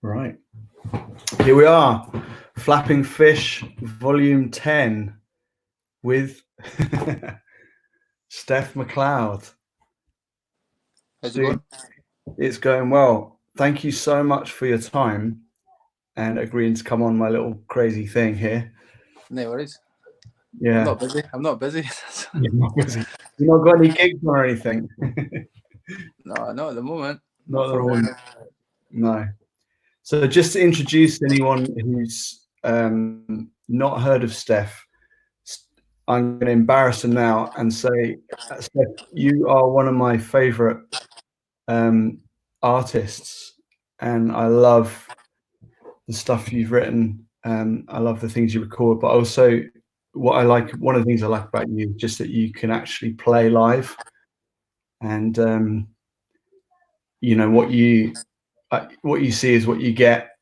Right. Here we are, Flapping Fish, Volume 10, with Steph Macleod. How's it going? It's going well. Thank you so much for your time and agreeing to come on my little crazy thing here. No worries. Yeah. I'm not busy. You're not busy. You've not got any gigs or anything? No, not at the moment. Not at the moment. No. So just to introduce anyone who's not heard of Steph, I'm going to embarrass him now and say, Steph, you are one of my favorite artists, and I love the stuff you've written. I love the things you record, but also one of the things I like about you is just that you can actually play live, and what you see is what you get,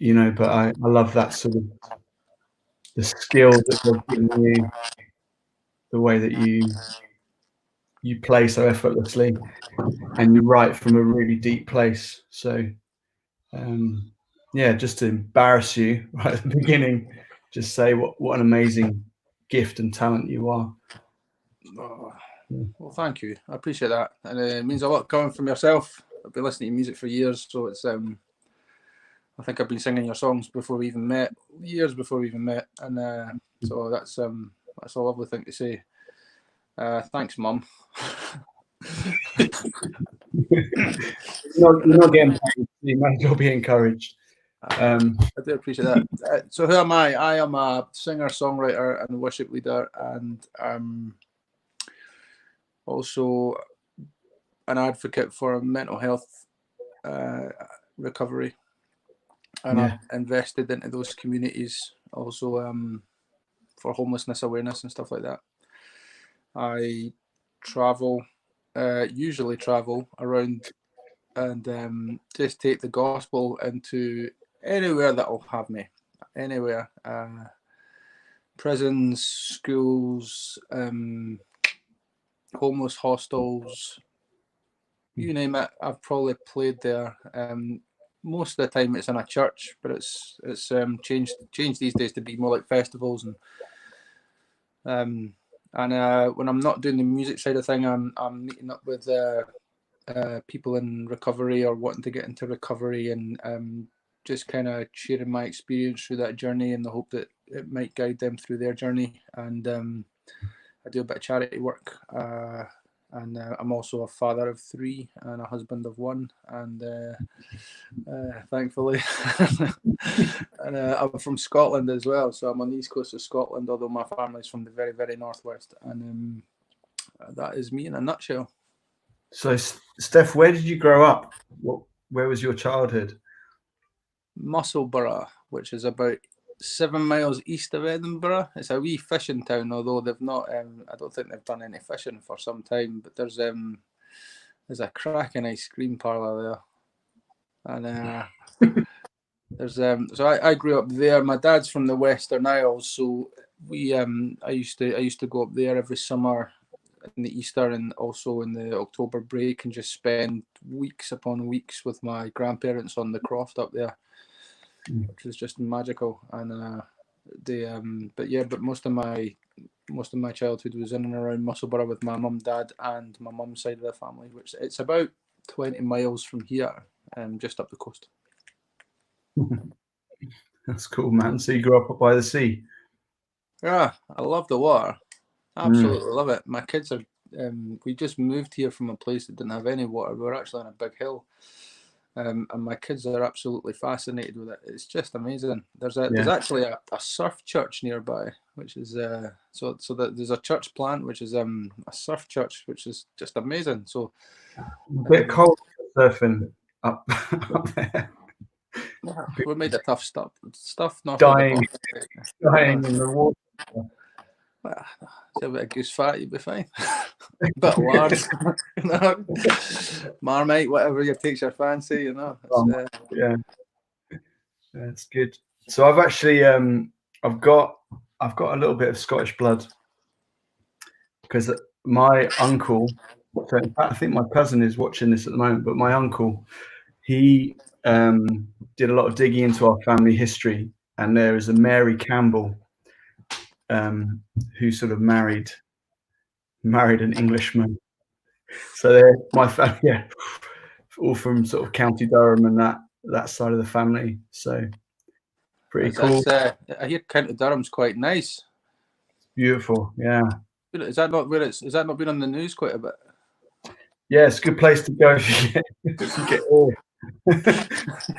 but I love that sort of the skill that they've given you, the way that you play so effortlessly and you write from a really deep place. So just to embarrass you right at the beginning, just say what an amazing gift and talent you are. Well, thank you. I appreciate that, and it means a lot coming from yourself. I've been listening to music for years, so it's I think I've been singing your songs before we even met, years before we even met, and so that's a lovely thing to say. Thanks, Mum. You're not getting paid. You might as well be encouraged. I do appreciate that. So who am I? I am a singer, songwriter, and worship leader, and also an advocate for mental health recovery, and I've invested into those communities also for homelessness awareness and stuff like that. I usually travel around and just take the gospel into anywhere that'll have me, anywhere. Prisons, schools, homeless hostels, you name it, I've probably played there. Most of the time it's in a church, but it's changed these days to be more like festivals, and when I'm not doing the music side of thing, I'm meeting up with people in recovery or wanting to get into recovery, and just kind of sharing my experience through that journey in the hope that it might guide them through their journey. And I do a bit of charity work, and I'm also a father of 3 and a husband of 1, and thankfully and I'm from Scotland as well, so I'm on the east coast of Scotland, although my family's from the very, very northwest, and that is me in a nutshell. So Steph, where did you grow up? Where was your childhood? Musselburgh, which is about 7 miles east of Edinburgh. It's a wee fishing town, although they've not. I don't think they've done any fishing for some time. But there's a cracking ice cream parlour there, and there's So I grew up there. My dad's from the Western Isles, so I used to go up there every summer in the Easter and also in the October break and just spend weeks upon weeks with my grandparents on the croft up there, which was just magical. And but most of my childhood was in and around Musselburgh with my mum, dad, and my mum's side of the family, which it's about 20 miles from here, just up the coast. That's cool, man. So you grew up by the sea? Yeah, I love the water. Absolutely love it. My kids are. We just moved here from a place that didn't have any water. We were actually on a big hill, and my kids are absolutely fascinated with it. It's just amazing. There's actually a surf church nearby, which is so that there's a church plant which is a surf church, which is just amazing. So a bit cold surfing up there. We made a tough stuff. Not dying in the water. Well, it's a bit of goose fat, you'd be fine. A bit of lard, Marmite, whatever takes your fancy, Yeah, that's good. So I've actually I've got a little bit of Scottish blood because my uncle. So in fact, I think my cousin is watching this at the moment. But my uncle, he did a lot of digging into our family history, and there is a Mary Campbell who sort of married an Englishman. So they're my family, yeah, all from sort of County Durham and that side of the family. So pretty cool. I hear County Durham's quite nice. Beautiful, yeah. Is that not been on the news quite a bit? Yeah, it's a good place to go if you get ill.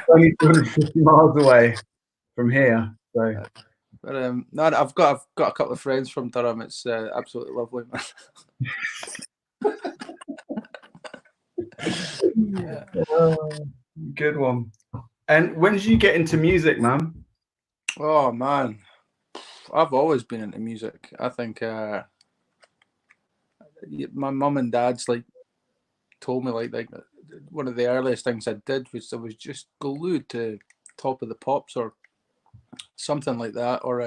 Only 250 miles away from here. So, but no, I've got a couple of friends from Durham. It's absolutely lovely, man. Yeah. Good one. And when did you get into music, man? Oh man, I've always been into music. I think my mum and dad's like told me like one of the earliest things I did was I was just glued to Top of the Pops or something like that, or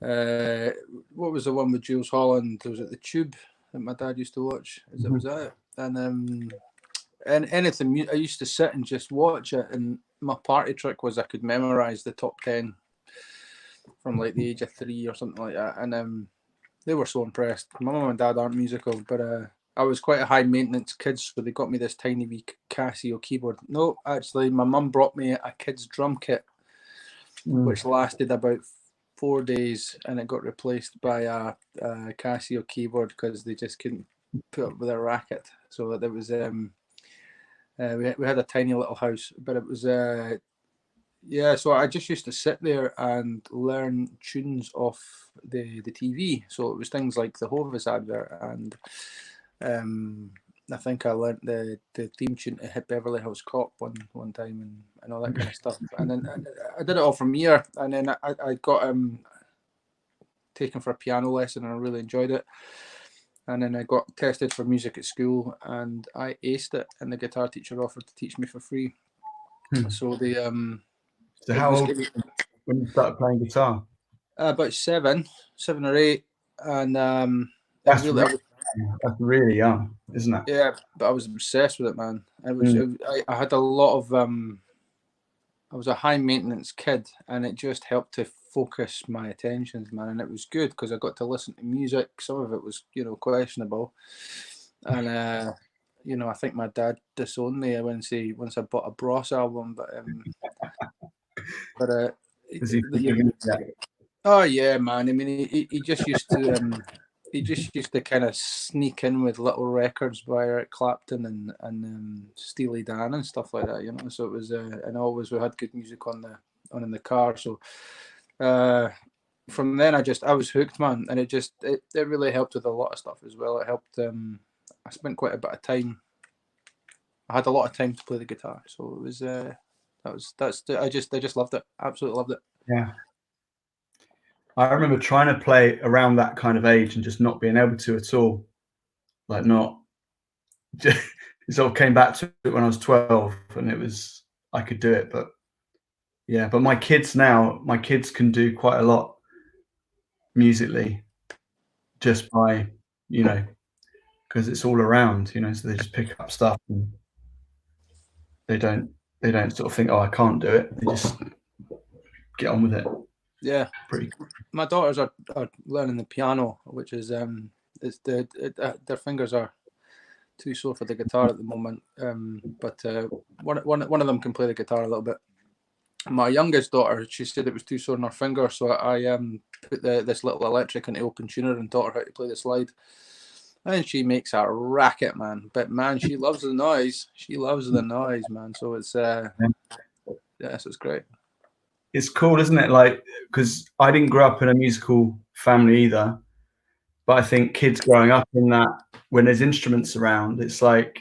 what was the one with Jules Holland? Was it The Tube that my dad used to watch? Was that? And anything, I used to sit and just watch it, and my party trick was I could memorize the top 10 from like the age of 3 or something like that, and they were so impressed. My mum and dad aren't musical, but I was quite a high maintenance kid, so they got me this tiny wee Casio keyboard. No, actually, my mum brought me a kid's drum kit, which lasted about 4 days, and it got replaced by a Casio keyboard because they just couldn't put up with a racket. So there was we had a tiny little house, but it was so I just used to sit there and learn tunes off the TV. So it was things like the Hovis advert, and I think I learnt the theme tune to Hit Beverly Hills Cop one time, and all that kind of stuff. And then I did it all from here, and then I got taken for a piano lesson, and I really enjoyed it. And then I got tested for music at school, and I aced it, and the guitar teacher offered to teach me for free. So they So how old when you started playing guitar? About seven or 8, and that's really young, isn't it? Yeah, but I was obsessed with it, man. I had a lot of I was a high maintenance kid, and it just helped to focus my attentions, man. And it was good because I got to listen to music. Some of it was, questionable, and I think my dad disowned me once I bought a Bros album, but oh yeah, man. I mean, he just used to kind of sneak in with little records by Eric Clapton and Steely Dan and stuff like that, So it was, and always we had good music on in the car. So from then I was hooked, man, and it really helped with a lot of stuff as well. It helped. I spent quite a bit of time. I had a lot of time to play the guitar, so it was. I just loved it. Absolutely loved it. Yeah. I remember trying to play around that kind of age and just not being able to at all. Like it sort of came back to it when I was 12, and I could do it, but yeah. But my kids can do quite a lot musically just by, because it's all around, so they just pick up stuff and they don't sort of think, oh, I can't do it. They just get on with it. Yeah, pretty cool. My daughters are learning the piano, which is their fingers are too sore for the guitar at the moment. But one of them can play the guitar a little bit. My youngest daughter, she said it was too sore in her finger, so I put this little electric into open tuner and taught her how to play the slide. And she makes a racket, man. But man, she loves the noise. She loves the noise, man. So it's so it's great. It's cool, isn't it? Like, because I didn't grow up in a musical family either, but I think kids growing up in that, when there's instruments around, it's like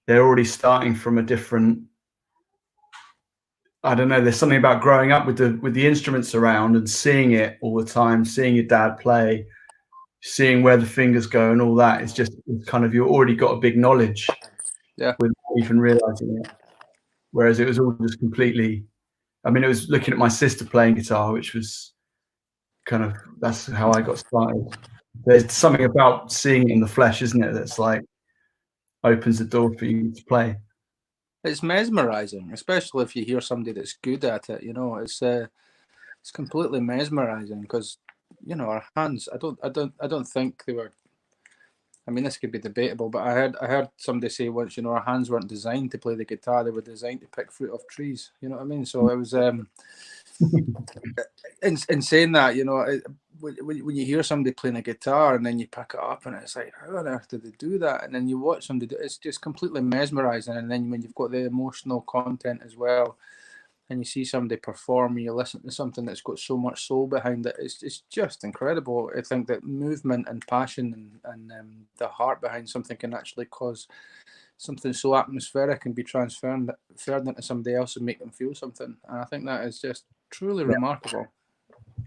they're already starting from a different, I don't know, there's something about growing up with the instruments around and seeing it all the time, seeing your dad play, seeing where the fingers go and all that. It's kind of, you've already got a big knowledge, without even realizing it. Whereas it was all just completely, I mean, it was looking at my sister playing guitar, which was kind of, that's how I got started. There's something about seeing it in the flesh, isn't it? That's like opens the door for you to play. it's mesmerizing, especially if you hear somebody that's good at it. You know, it's completely mesmerizing because, you know, our hands. I don't think they were. I mean, this could be debatable, but I heard somebody say once, you know, our hands weren't designed to play the guitar; they were designed to pick fruit off trees. You know what I mean? So it was in saying that, you know, when you hear somebody playing a guitar and then you pick it up and it's like, how on earth did they do that? And then you watch somebody do it, it's just completely mesmerizing. And then when you've got the emotional content as well, and you see somebody perform, you listen to something that's got so much soul behind it, it's just incredible. I think that movement and passion and the heart behind something can actually cause something so atmospheric and be transferred into somebody else and make them feel something. And I think that is just truly remarkable.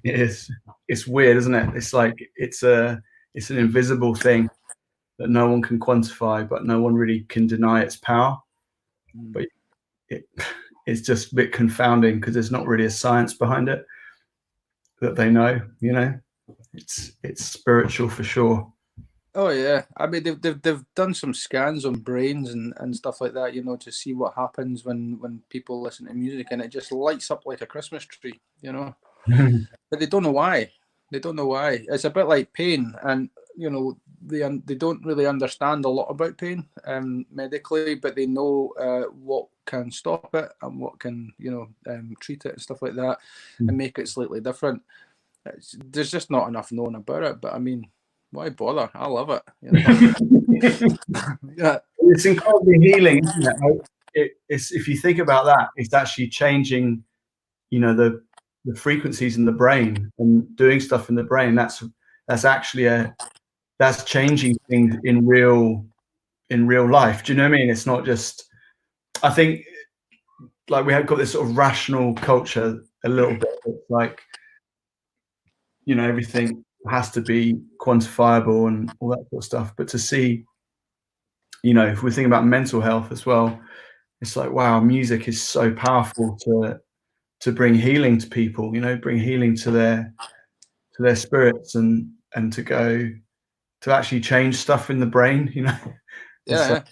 It is. It's weird, isn't it? It's like it's an invisible thing that no one can quantify, but no one really can deny its power. But it's just a bit confounding because there's not really a science behind it that they know. You know, it's spiritual for sure. Oh yeah, I mean they've done some scans on brains and stuff like that, you know, to see what happens when people listen to music, and it just lights up like a Christmas tree, you know. But they don't know why. They don't know why. It's a bit like pain, and you know they don't really understand a lot about pain medically, but they know what can stop it and what can, you know, treat it and stuff like that, and make it slightly different. There's just not enough known about it. But I mean, why bother? I love it. You know? Yeah. It's incredibly healing, isn't it? It's if you think about that, it's actually changing, you know, the frequencies in the brain and doing stuff in the brain. That's actually that's changing things in real life. Do you know what I mean? It's not just. I think like we have got this sort of rational culture a little bit. It's like, you know, everything has to be quantifiable and all that sort of stuff. But to see, you know, if we're thinking about mental health as well, it's like, wow, music is so powerful to bring healing to people, you know, bring healing to their spirits and to actually change stuff in the brain, you know. Yeah.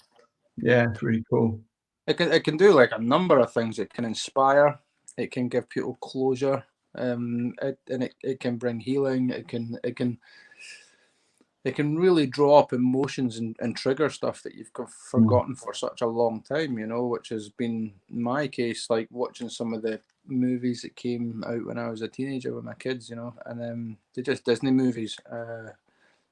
Yeah, it's really cool. It can do like a number of things. It can inspire. It can give people closure. It can bring healing. It can really draw up emotions and trigger stuff that you've forgotten for such a long time, you know, which has been my case, like watching some of the movies that came out when I was a teenager with my kids, you know, and they're just Disney movies.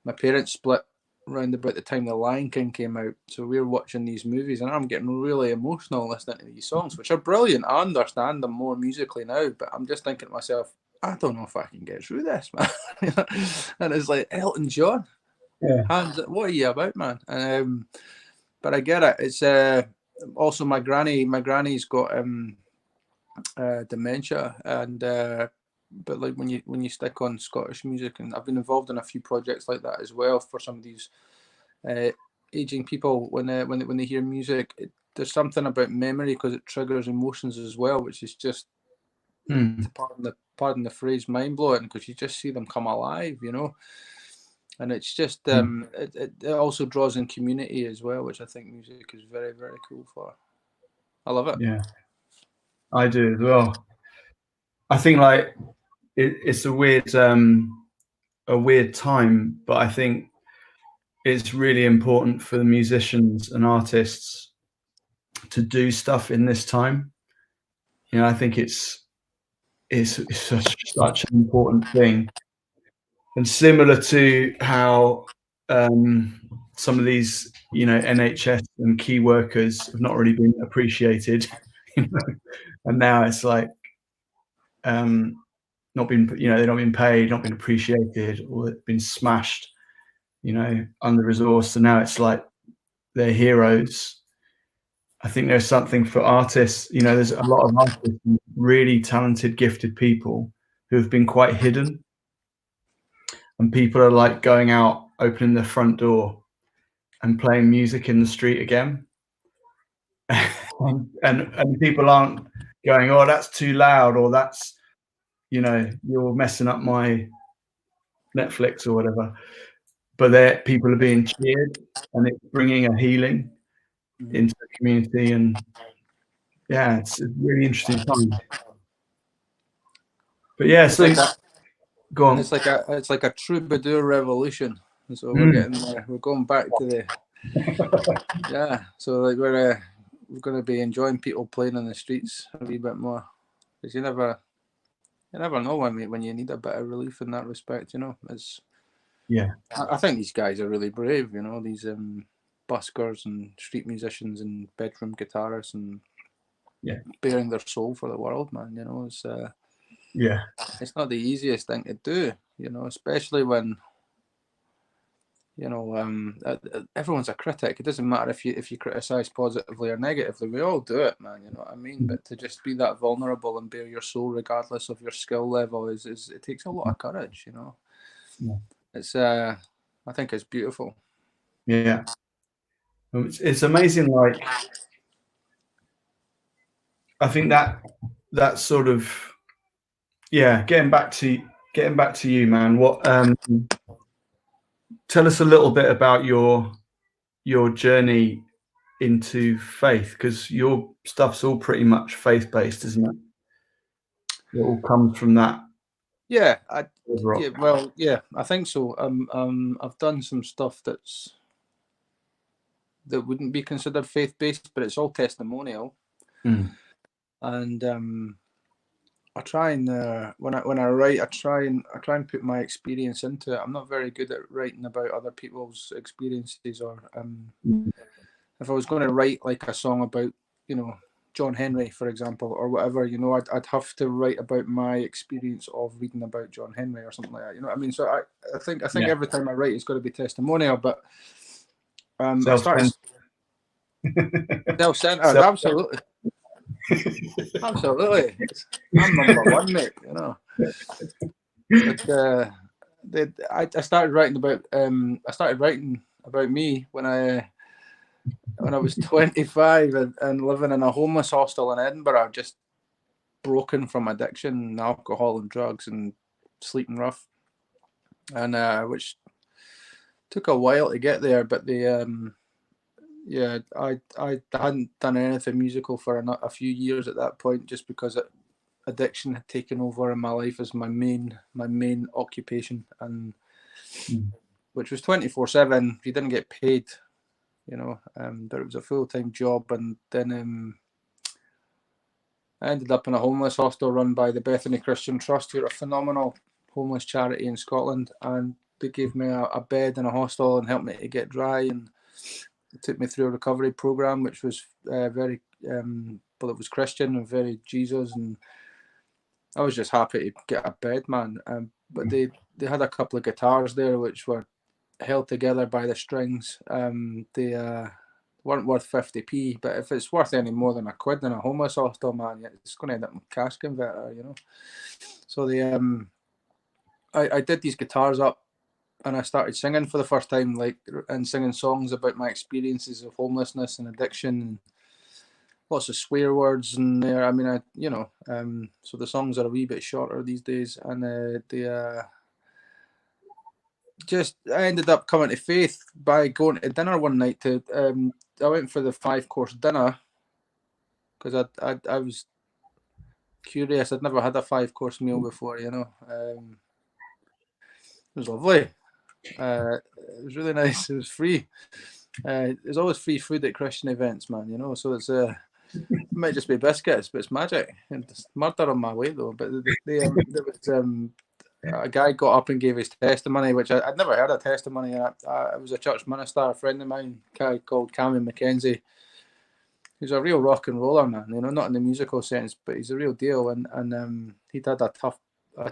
My parents split around about the time The Lion King came out, so we were watching these movies, and I'm getting really emotional listening to these songs, which are brilliant. I understand them more musically now, but I'm just thinking to myself, I don't know if I can get through this, man. And it's like, Elton John, what are you about, man? And but I get it. It's also my granny's got dementia, and but like when you stick on Scottish music, and I've been involved in a few projects like that as well for some of these aging people, when they hear music, there's something about memory because it triggers emotions as well, which is just pardon the phrase, mind blowing, because you just see them come alive, you know. And it's just it also draws in community as well, which I think music is very, very cool for. I love it. Yeah, I do as well. I think like it's a weird time, but I think it's really important for the musicians and artists to do stuff in this time. You know, I think it's such an important thing, and similar to how some of these, you know, NHS and key workers have not really been appreciated, you know? And now it's like not been, you know, they're not being paid, not been appreciated, or they've been smashed, you know, under resourced. So now it's like they're heroes. I think there's something for artists, you know, there's a lot of artists, really talented, gifted people who have been quite hidden. And people are like going out, opening their front door and playing music in the street again. and people aren't going, oh, that's too loud, or that's, you know, you're messing up my Netflix or whatever. But people are being cheered, and it's bringing a healing into the community. And Yeah, it's a really interesting time. But yeah, so go on. It's like a troubadour revolution. So we're Mm. getting there. We're going back to the yeah. So like we're going to be enjoying people playing on the streets a wee bit more, because you never know when you need a bit of relief in that respect. You know, it's Yeah. I think these guys are really brave. You know, these buskers and street musicians and bedroom guitarists and Yeah. bearing their soul for the world, man. You know, Yeah. it's not the easiest thing to do. You know, especially when, you know, everyone's a critic. It doesn't matter if you criticize positively or negatively. We all do it, man. You know what I mean? But to just be that vulnerable and bare your soul, regardless of your skill level, is it takes a lot of courage. You know, Yeah. it's I think it's beautiful. Yeah. It's amazing. Like, I think that sort of, yeah. Getting back to you, man. What? Tell us a little bit about your journey into faith, because your stuff's all pretty much faith based, isn't it? It all comes from that. Yeah, Overall. yeah, I think so. I've done some stuff that wouldn't be considered faith based, but it's all testimonial. Mm. And I try and when I write, I try and put my experience into it. I'm not very good at writing about other people's experiences, or if I was going to write like a song about, you know, John Henry, for example, or whatever, you know, I'd have to write about my experience of reading about John Henry or something like that. You know what I mean? So I think Yeah. every time I write, it's got to be testimonial. But I Self-centered. started self-centered, absolutely. Absolutely, I'm number one, mate. You know, but I started writing about me when I was 25 and living in a homeless hostel in Edinburgh, just broken from addiction, alcohol and drugs, and sleeping rough, and which took a while to get there. But yeah, I hadn't done anything musical for a few years at that point, just because addiction had taken over in my life as my main occupation, and which was 24/7. You didn't get paid, you know, but it was a full-time job. And then I ended up in a homeless hostel run by the Bethany Christian Trust, who are a phenomenal homeless charity in Scotland, and they gave me a bed in a hostel and helped me to get dry, and took me through a recovery program, which was very well, it was Christian and very Jesus, and I was just happy to get a bed, man. But they had a couple of guitars there which were held together by the strings. They weren't worth 50p, but if it's worth any more than a quid in a homeless hostel, man, it's going to end up in a cash converter, you know. So I did these guitars up, and I started singing for the first time, like, and singing songs about my experiences of homelessness and addiction, and lots of swear words in there. I mean, so the songs are a wee bit shorter these days, and I ended up coming to faith by going to dinner one night. I went for the 5-course dinner because I was curious. I'd never had a 5-course meal before, you know. It was lovely. It was really nice. It was free. There's always free food at Christian events, man. You know, so it might just be biscuits, but it's magic. It's murder on my way though. But there was a guy got up and gave his testimony, which I'd never heard a testimony. And it was a church minister, a friend of mine, called Cammy McKenzie. He's a real rock and roller, man. You know, not in the musical sense, but he's a real deal. And he'd had a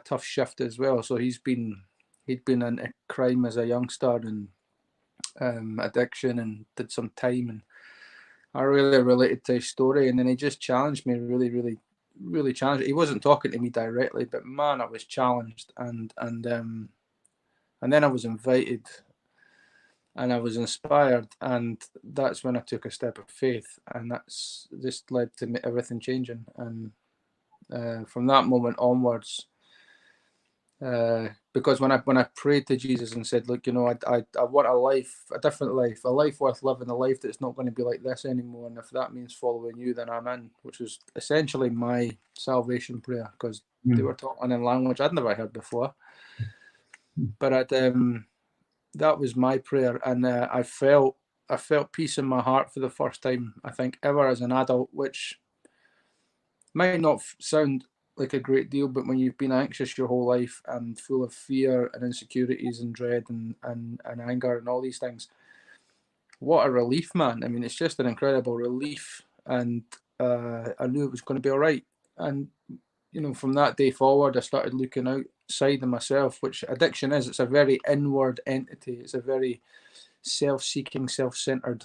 tough shift as well. So he'd been into crime as a youngster and addiction, and did some time. And I really related to his story. And then he just challenged me, really challenged. He wasn't talking to me directly, but man, I was challenged. And then I was invited, and I was inspired, and that's when I took a step of faith, and that's just led to everything changing. And from that moment onwards, Because when I prayed to Jesus and said, look, I want a life, a different life, a life worth living, a life that's not going to be like this anymore. And if that means following you, then I'm in, which was essentially my salvation prayer, because they were talking in language I'd never heard before. But that was my prayer, and I felt peace in my heart for the first time, I think, ever as an adult, which might not sound like a great deal, but when you've been anxious your whole life and full of fear and insecurities and dread and anger and all these things, what a relief, man. I mean, it's just an incredible relief, and I knew it was going to be all right. And from that day forward, I started looking outside of myself, which addiction is. It's a very inward entity. It's a very self-seeking, self-centered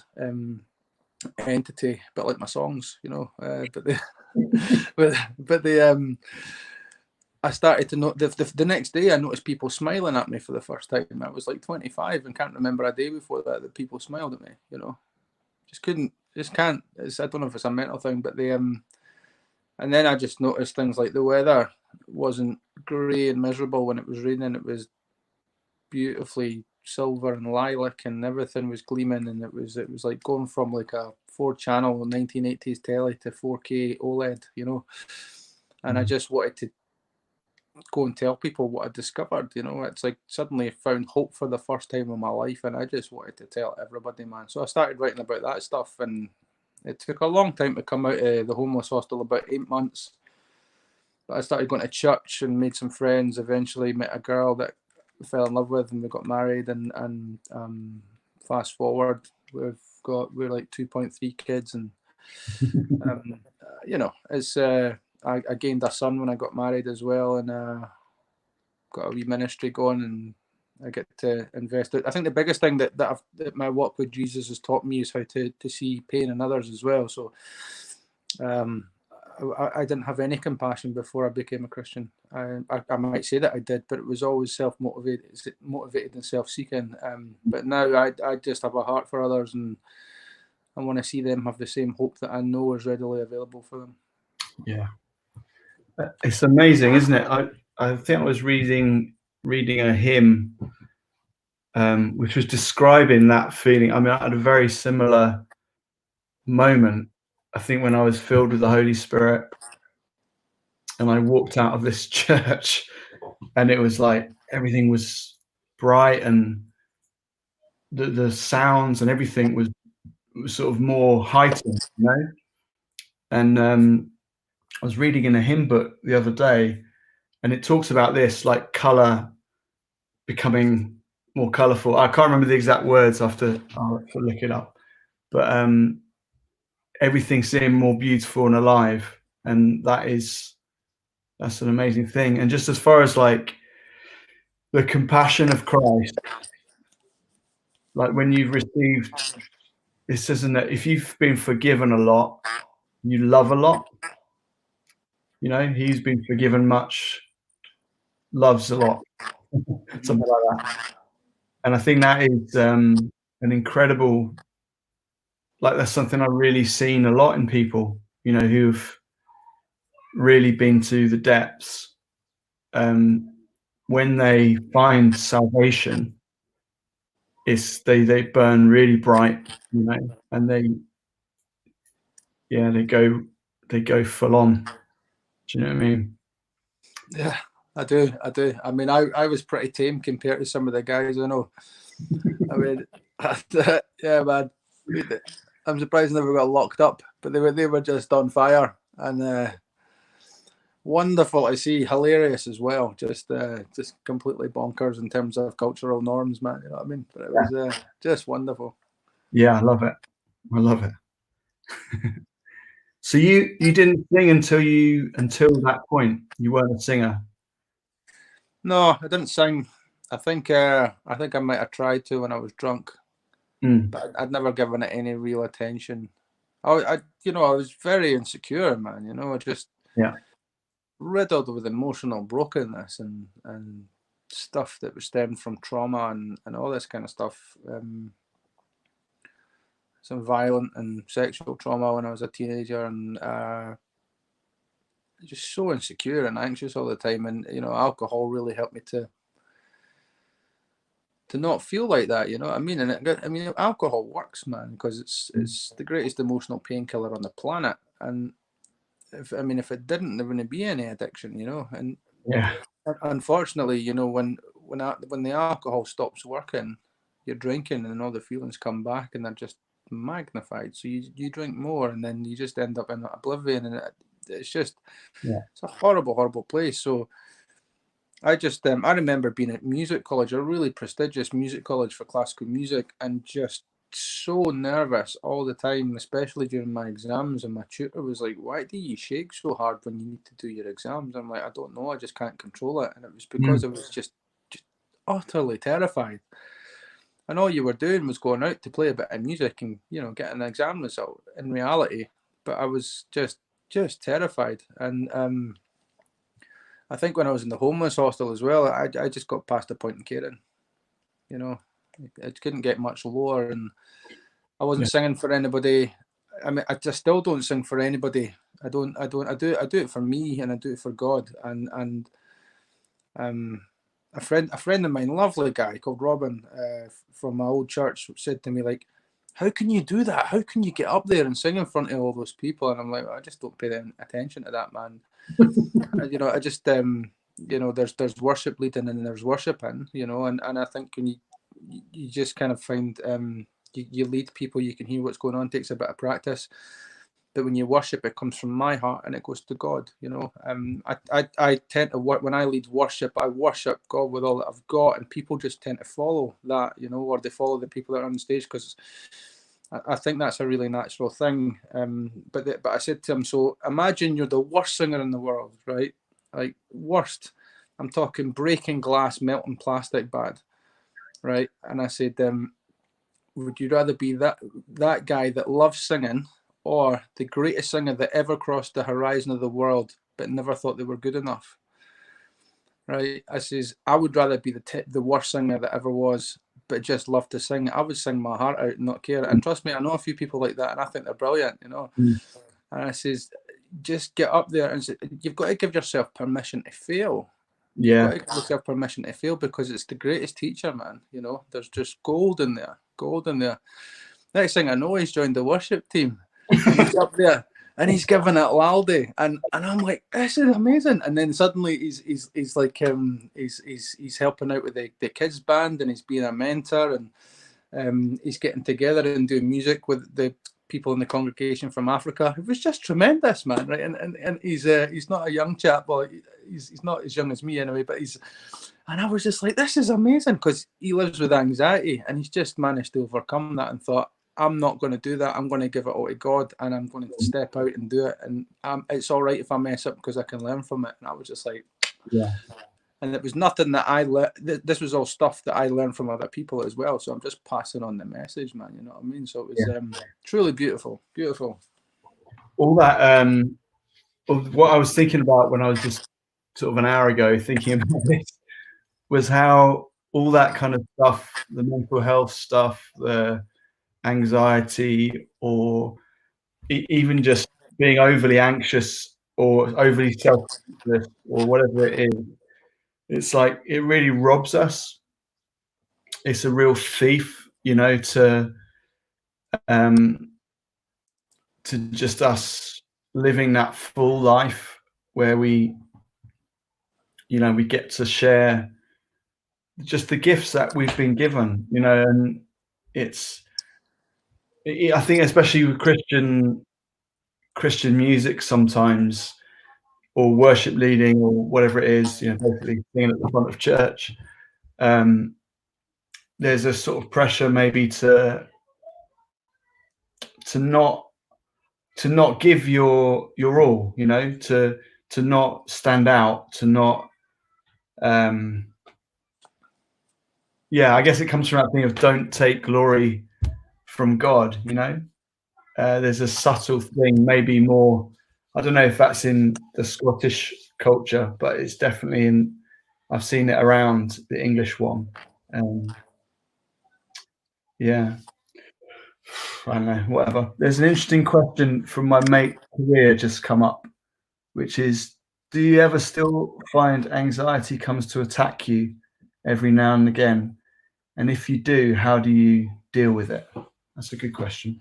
entity, a bit like my songs, but I started to know the next day I noticed people smiling at me for the first time. I was like 25 and can't remember a day before that people smiled at me. Just can't. I don't know if it's a mental thing, but and then I just noticed things like the weather wasn't grey and miserable when it was raining. It was beautifully silver and lilac, and everything was gleaming, and it was like going from like a 4-channel 1980s telly to 4K OLED, and I just wanted to go and tell people what I discovered. It's like suddenly I found hope for the first time in my life, and I just wanted to tell everybody, man. So I started writing about that stuff, and it took a long time to come out of the homeless hostel, about 8 months. But I started going to church and made some friends. Eventually met a girl that I fell in love with, and we got married, and fast forward, we're like 2.3 kids, and it's I gained a son when I got married as well, and got a wee ministry going, and I get to invest. I think the biggest thing that my walk with Jesus has taught me is how to see pain in others as well. So I didn't have any compassion before I became a Christian. I might say that I did, but it was always motivated and self-seeking. But now I just have a heart for others, and I want to see them have the same hope that I know is readily available for them. Yeah, it's amazing, isn't it? I think I was reading a hymn, which was describing that feeling. I mean, I had a very similar moment, I think, when I was filled with the Holy Spirit, and I walked out of this church, and it was like everything was bright, and the sounds and everything was sort of more heightened, And I was reading in a hymn book the other day, and it talks about this, like color becoming more colorful. I can't remember the exact words. I'll have to look it up. But everything seemed more beautiful and alive, and that's an amazing thing. And just as far as like the compassion of Christ, like when you've received, it says in that if you've been forgiven a lot, you love a lot. He's been forgiven much, loves a lot, something like that. And I think that is an incredible, like that's something I've really seen a lot in people, who've really been to the depths. When they find salvation, they burn really bright, and they go full on. Do you know what I mean? Yeah, I do. I mean, I was pretty tame compared to some of the guys I know. I mean, yeah, man. I'm surprised I never got locked up, but they were just on fire, and wonderful to see, hilarious as well. Just completely bonkers in terms of cultural norms, man. You know what I mean? But it was just wonderful. Yeah, I love it. So you didn't sing until that point. You weren't a singer. No, I didn't sing. I think I might have tried to when I was drunk, but I'd never given it any real attention. I was very insecure, man. Just riddled with emotional brokenness and stuff that was stemmed from trauma and all this kind of stuff. Some violent and sexual trauma when I was a teenager, and just so insecure and anxious all the time, and alcohol really helped me to not feel like that, you know what I mean? And alcohol works, man, because it's the greatest emotional painkiller on the planet. And if it didn't, there wouldn't be any addiction, you know. And yeah, unfortunately, you know, when the alcohol stops working, you're drinking, and all the feelings come back, and they're just magnified. So you drink more, and then you just end up in oblivion, and it's just it's a horrible place. So I just I remember being at music college, a really prestigious music college for classical music, and just so nervous all the time, especially during my exams. And my tutor was like, "Why do you shake so hard when you need to do your exams?" I'm like, "I don't know, I just can't control it." And it was because I was just utterly terrified. And all you were doing was going out to play a bit of music and, you know, get an exam result in reality. But I was just terrified. And I think when I was in the homeless hostel as well, I just got past the point in caring. You know, it couldn't get much lower, and I wasn't singing for anybody. I mean, I just still don't sing for anybody. I do it for me, and I do it for God. And a friend of mine, lovely guy called Robin, from my old church, said to me, like, "How can you do that? How can you get up there and sing in front of all those people?" And I'm like, I just don't pay attention to that, man. You know, I just you know, there's worship leading and there's worshiping, you know, and I think when you just kind of find you lead people, you can hear what's going on. It takes a bit of practice, but when you worship, it comes from my heart and it goes to God, you know. I tend to work when I lead worship. I worship God with all that I've got, and people just tend to follow that, you know, or they follow the people that are on the stage, because I think that's a really natural thing. But I said to him, so imagine you're the worst singer in the world, right? Like, worst. I'm talking breaking glass, melting plastic bad, right? And I said, would you rather be that guy that loves singing, or the greatest singer that ever crossed the horizon of the world but never thought they were good enough? Right? I says, I would rather be the worst singer that ever was, but just love to sing. I would sing my heart out and not care. And trust me, I know a few people like that, and I think they're brilliant, you know. And I says, just get up there, and you've got to give yourself permission to fail. You've got to give yourself permission to fail, because it's the greatest teacher, man. You know, there's just gold in there. Next thing I know, he's joined the worship team, and he's up there, and he's giving it laldy, and I'm like, this is amazing. And then suddenly he's like he's helping out with the kids band, and he's being a mentor, and he's getting together and doing music with the people in the congregation from Africa. It was just tremendous, man. Right? And he's not a young chap, well, he's not as young as me anyway, but and I was just like, this is amazing, because he lives with anxiety, and he's just managed to overcome that and thought, I'm not going to do that. I'm going to give it all to God, and I'm going to step out and do it. And it's all right if I mess up, because I can learn from it. And I was just like, yeah. And it was nothing that I learned. This was all stuff that I learned from other people as well. So I'm just passing on the message, man. You know what I mean? So it was truly beautiful. All that, what I was thinking about when I was just sort of an hour ago thinking about this, was how all that kind of stuff, the mental health stuff, the anxiety, or even just being overly anxious or overly self-conscious or whatever it is, it's like it really robs us. It's a real thief, you know, to just us living that full life where we, you know, we get to share just the gifts that we've been given, you know. And I think especially with Christian music sometimes, or worship leading, or whatever it is, you know, basically singing at the front of church, there's a sort of pressure maybe to not give your all, you know, to not stand out, to not I guess it comes from that thing of don't take glory from God, you know. There's a subtle thing, maybe more, I don't know if that's in the Scottish culture, but it's definitely I've seen it around the English one. Yeah, I don't know, whatever. There's an interesting question from my mate Career just come up. which is, do you ever still find anxiety comes to attack you every now and again? And if you do, how do you deal with it? That's a good question.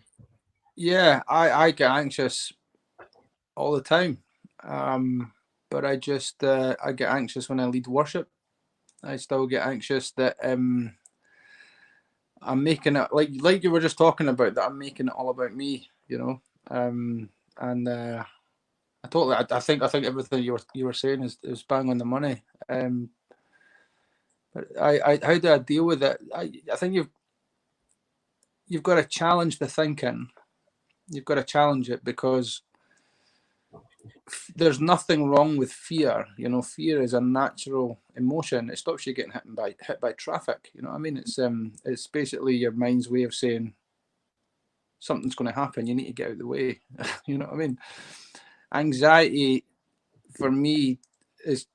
Yeah, I get anxious all the time. But I get anxious when I lead worship. I still get anxious that I'm making it like you were just talking about, that I'm making it all about me, I think everything you were saying is bang on the money. But how do I deal with it? I think you've got to challenge the thinking. You've got to challenge it, because there's nothing wrong with fear. Fear is a natural emotion. It stops you getting hit by traffic. You know what I mean? It's basically your mind's way of saying something's going to happen. You need to get out of the way. You know what I mean? Anxiety, for me,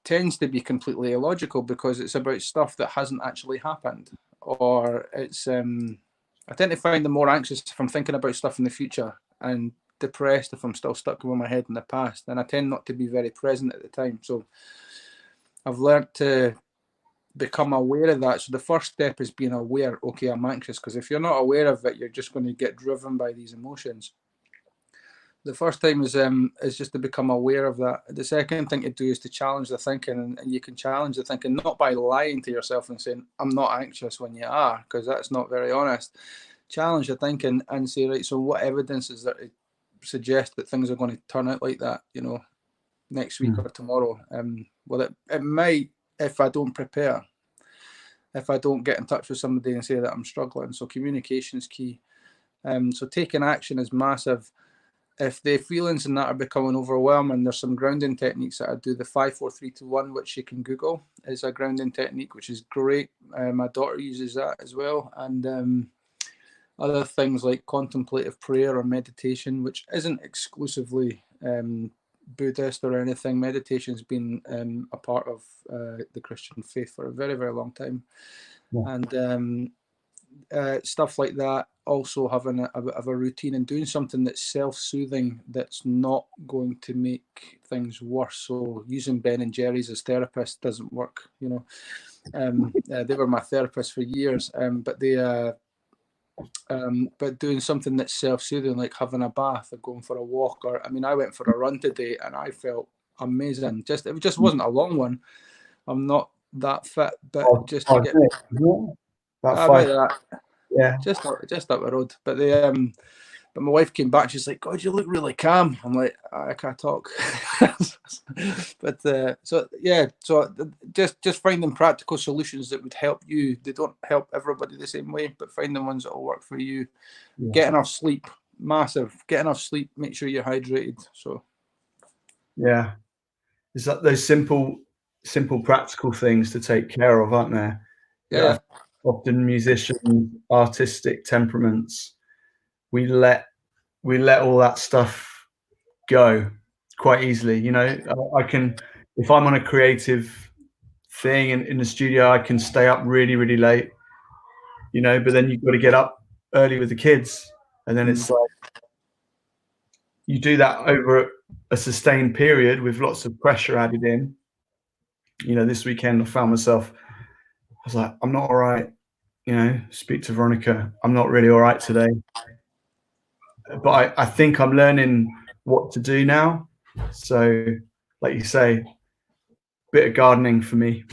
tends to be completely illogical, because it's about stuff that hasn't actually happened, or it's. I tend to find I'm more anxious if I'm thinking about stuff in the future, and depressed if I'm still stuck with my head in the past, and I tend not to be very present at the time. So I've learned to become aware of that. So the first step is being aware, okay, I'm anxious, because if you're not aware of it, you're just going to get driven by these emotions. The first time is just to become aware of that. The second thing to do is to challenge the thinking, and you can challenge the thinking not by lying to yourself and saying, I'm not anxious, when you are, because that's not very honest. Challenge the thinking and say, right, so what evidence is there to suggest that things are going to turn out like that, next week or tomorrow? Well, it might, if I don't prepare, if I don't get in touch with somebody and say that I'm struggling. So communication is key. So taking action is massive. If the feelings in that are becoming overwhelming, there's some grounding techniques that I do. The 5, 4, 3, 2, 1, which you can Google, is a grounding technique, which is great. My daughter uses that as well. And other things like contemplative prayer or meditation, which isn't exclusively Buddhist or anything. Meditation's been a part of the Christian faith for a very, very long time. Yeah. And stuff like that. Also having a bit of a routine and doing something that's self-soothing, that's not going to make things worse. So using Ben and Jerry's as therapists doesn't work. They were my therapists for years, but doing something that's self-soothing, like having a bath or going for a walk, or I went for a run today and I felt amazing. It just wasn't a long one. I'm not that fit, but just to get about that. Yeah, just up the road. But but my wife came back. She's like, "God, you look really calm." I'm like, "I can't talk." But so just finding practical solutions that would help you. They don't help everybody the same way, but find the ones that will work for you. Yeah. Get enough sleep, massive. Get enough sleep. Make sure you're hydrated. So yeah, is that those simple practical things to take care of, aren't there? Yeah. Often musicians, artistic temperaments, we let all that stuff go quite easily. I can, if I'm on a creative thing in the studio, I can stay up really, really late, but then you've got to get up early with the kids, and then it's like you do that over a sustained period with lots of pressure added in. This weekend I found myself, I was like, I'm not all right. Speak to Veronica, I'm not really all right today. But I think I'm learning what to do now. So, like you say, bit of gardening for me,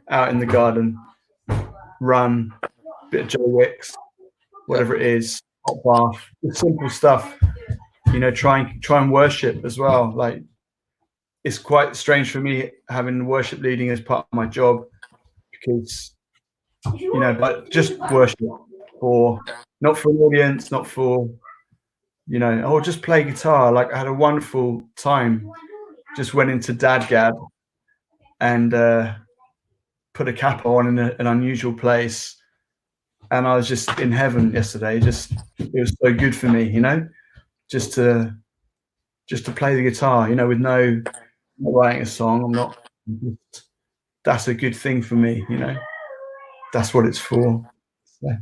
out in the garden, run, bit of Joe Wicks, whatever it is, hot bath, simple stuff. Try and worship as well. Like, it's quite strange for me having worship leading as part of my job, because but just worship not for an audience, not for or just play guitar. Like, I had a wonderful time. Just went into Dadgad and put a capo on in an unusual place, and I was just in heaven yesterday. It was so good for me, just to play the guitar, with no writing a song. I'm not. That's a good thing for me, That's what it's for.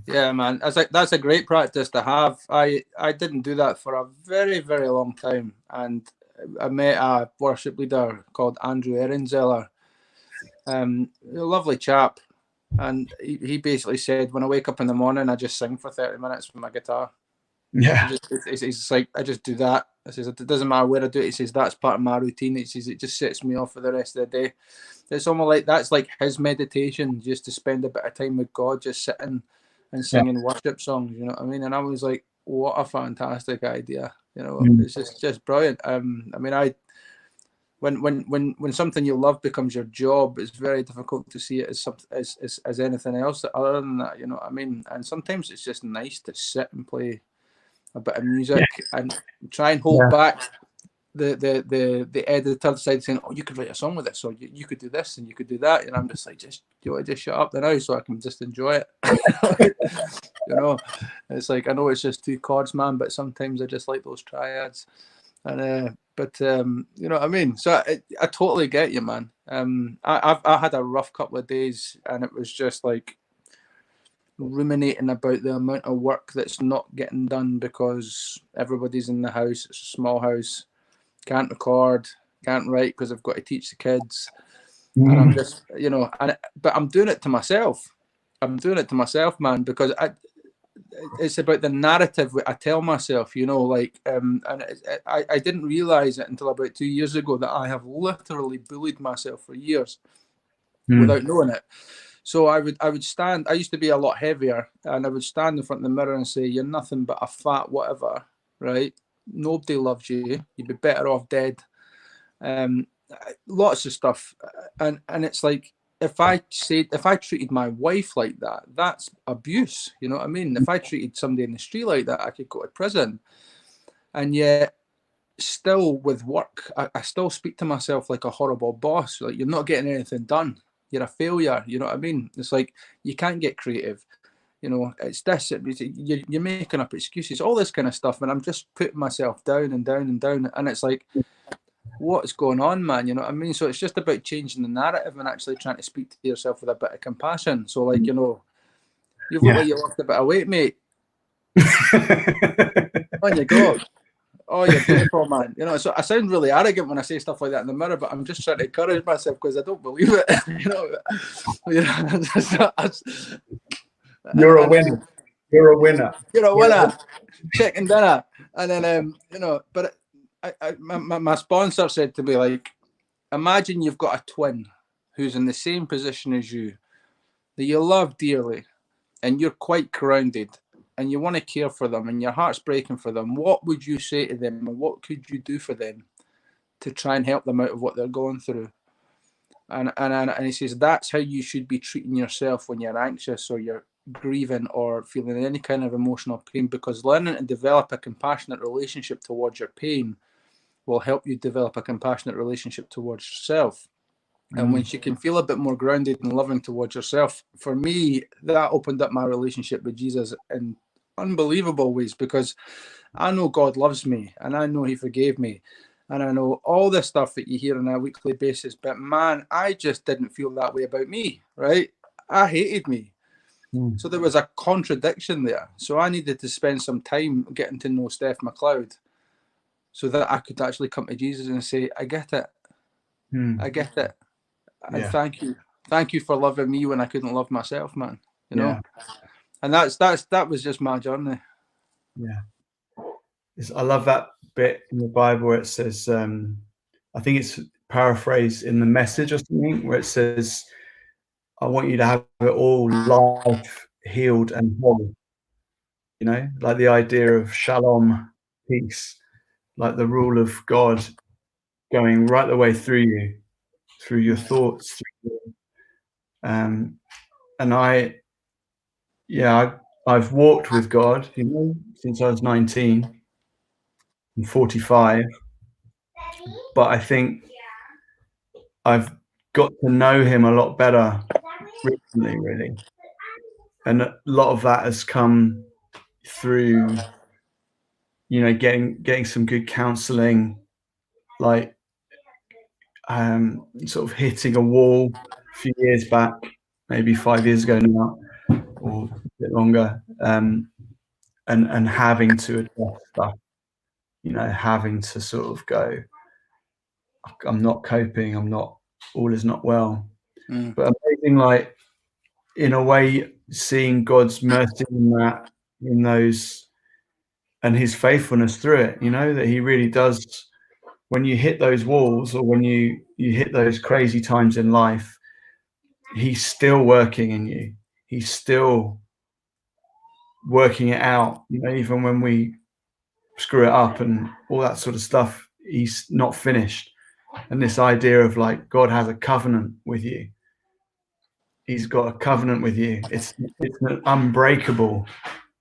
Yeah, man, that's a great practice to have. I didn't do that for a very, very long time, and I met a worship leader called Andrew Ehrenzeller, a lovely chap, and he basically said, when I wake up in the morning, I just sing for 30 minutes with my guitar. Yeah. It's like, I just do that. He says, it doesn't matter where I do it. He says, that's part of my routine. He says, it just sets me off for the rest of the day. It's almost like that's like his meditation, just to spend a bit of time with God, just sitting and singing worship songs, you know what I mean? And I was like, what a fantastic idea, you know. It's just brilliant. I mean, when something you love becomes your job, it's very difficult to see it as anything else other than that, you know what I mean? And sometimes it's just nice to sit and play a bit of music and try and hold back the editor side saying, oh, you could write a song with this, or you could do this and you could do that, and I'm just like, you want to just shut up now so I can just enjoy it. You know, it's like, I know it's just 2 chords, man, but sometimes I just like those triads. And you know what I mean? So I totally get you, man. I had a rough couple of days, and it was just like ruminating about the amount of work that's not getting done because everybody's in the house. It's a small house. Can't record, can't write because I've got to teach the kids. And I'm just, you know, but I'm doing it to myself. I'm doing it to myself, man, because it's about the narrative I tell myself, you know, like, and I didn't realize it until about 2 years ago that I have literally bullied myself for years without knowing it. So I would stand, I used to be a lot heavier, and I would stand in front of the mirror and say, you're nothing but a fat whatever, right? Nobody loves you. You'd be better off dead. Lots of stuff. And it's like, if I treated my wife like that, that's abuse. You know what I mean? If I treated somebody in the street like that, I could go to prison. And yet, still with work, I still speak to myself like a horrible boss. Like, you're not getting anything done. You're a failure. You know what I mean? It's like, you can't get creative. You know, it's this, you're making up excuses, all this kind of stuff. And I'm just putting myself down and down and down. And it's like, what's going on, man? You know what I mean? So it's just about changing the narrative and actually trying to speak to yourself with a bit of compassion. So, like, you know, you look like you lost a bit of weight, mate. On you go. Oh, you're beautiful, man. You know, so I sound really arrogant when I say stuff like that in the mirror, but I'm just trying to encourage myself because I don't believe it. You know, You're a winner. You're a winner. You're a winner. Chicken dinner. And then, you know, but my sponsor said to me, like, imagine you've got a twin who's in the same position as you, that you love dearly, and you're quite grounded, and you want to care for them, and your heart's breaking for them. What would you say to them, and what could you do for them to try and help them out of what they're going through? And he says, that's how you should be treating yourself when you're anxious or you're grieving or feeling any kind of emotional pain, because learning to develop a compassionate relationship towards your pain will help you develop a compassionate relationship towards yourself. And when you can feel a bit more grounded and loving towards yourself, for me, that opened up my relationship with Jesus in unbelievable ways, because I know God loves me, and I know he forgave me, and I know all this stuff that you hear on a weekly basis. But man, I just didn't feel that way about me, right? I hated me. So there was a contradiction there. So I needed to spend some time getting to know Steph Macleod so that I could actually come to Jesus and say, I get it. I get it. And thank you. Thank you for loving me when I couldn't love myself, man. You know? And that was just my journey. Yeah. I love that bit in the Bible where it says, I think it's paraphrased in the Message or something, where it says, I want you to have it all, life, healed and whole. You know, like the idea of Shalom Peaks, like the rule of God going right the way through you, through your thoughts. And I've walked with God, you know, since I was 19. I'm 45, but I think I've got to know him a lot better recently, really. And a lot of that has come through, you know, getting some good counseling, like sort of hitting a wall a few years back, maybe 5 years ago now, or a bit longer, and having to address stuff, you know, having to sort of go, I'm not coping. All is not well. Mm. But amazing, like, in a way, seeing God's mercy in those, and his faithfulness through it, that he really does. When you hit those walls, or when you hit those crazy times in life, he's still working in you. He's still working it out, even when we screw it up and all that sort of stuff. He's not finished. And this idea of, like, God has a covenant with you. He's got a covenant with you. It's an unbreakable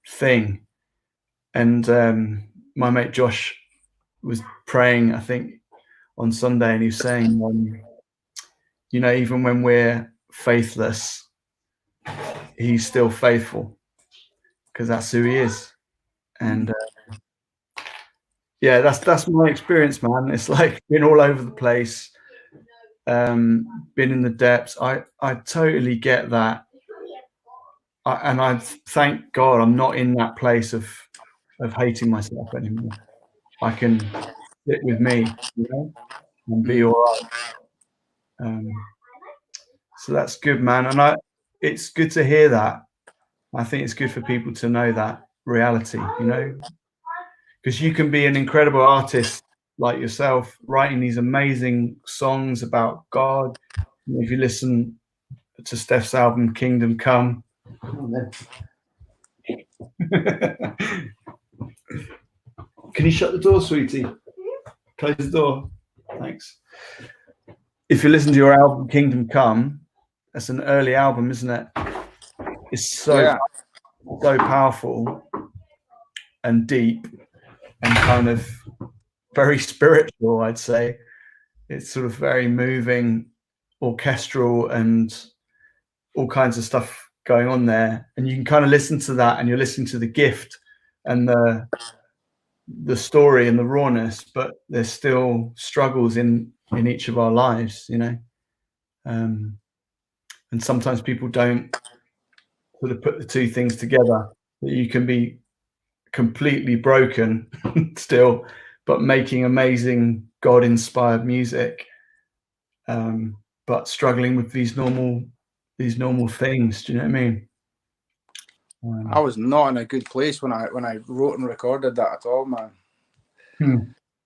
thing. And my mate Josh was praying, I think, on Sunday, and he was saying, even when we're faithless, he's still faithful, because that's who he is. And yeah, that's my experience, man. It's like been all over the place, been in the depths. I totally get that. And I thank God I'm not in that place of hating myself anymore. I can sit with me, and be all right. So that's good, man. And it's good to hear that. I think it's good for people to know that reality, because you can be an incredible artist like yourself, writing these amazing songs about God. If you listen to Steph's album, Kingdom Come. Can you shut the door, sweetie? Close the door. Thanks. If you listen to your album, Kingdom Come, that's an early album, isn't it? It's so powerful and deep and kind of very spiritual, I'd say. It's sort of very moving, orchestral, and all kinds of stuff going on there. And you can kind of listen to that, and you're listening to the gift and the story and the rawness, but there's still struggles in each of our lives, and sometimes people don't sort of put the two things together, that you can be completely broken still, but making amazing God-inspired music, but struggling with these normal things. Do you know what I mean? I was not in a good place when I wrote and recorded that at all, man.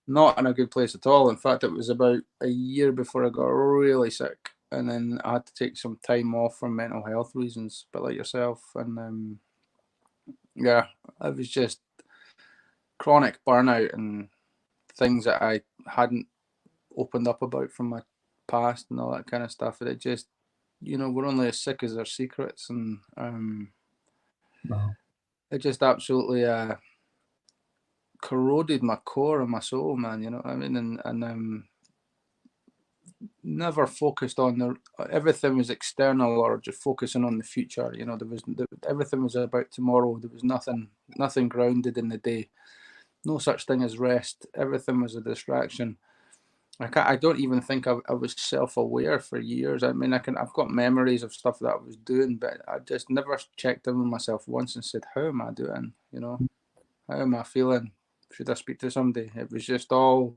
Not in a good place at all. In fact, it was about a year before I got really sick, and then I had to take some time off for mental health reasons, but like yourself. And yeah, it was just chronic burnout and things that I hadn't opened up about from my past and all that kind of stuff. It just, we're only as sick as our secrets, and Wow. It just absolutely corroded my core and my soul, man. You know what I mean? And never focused on everything was external, or just focusing on the future. Everything was about tomorrow. There was nothing grounded in the day. No such thing as rest. Everything was a distraction. I don't even think I was self-aware for years. I mean, I've got memories of stuff that I was doing, but I just never checked in with myself once and said, how am I doing? How am I feeling? Should I speak to somebody? It was just all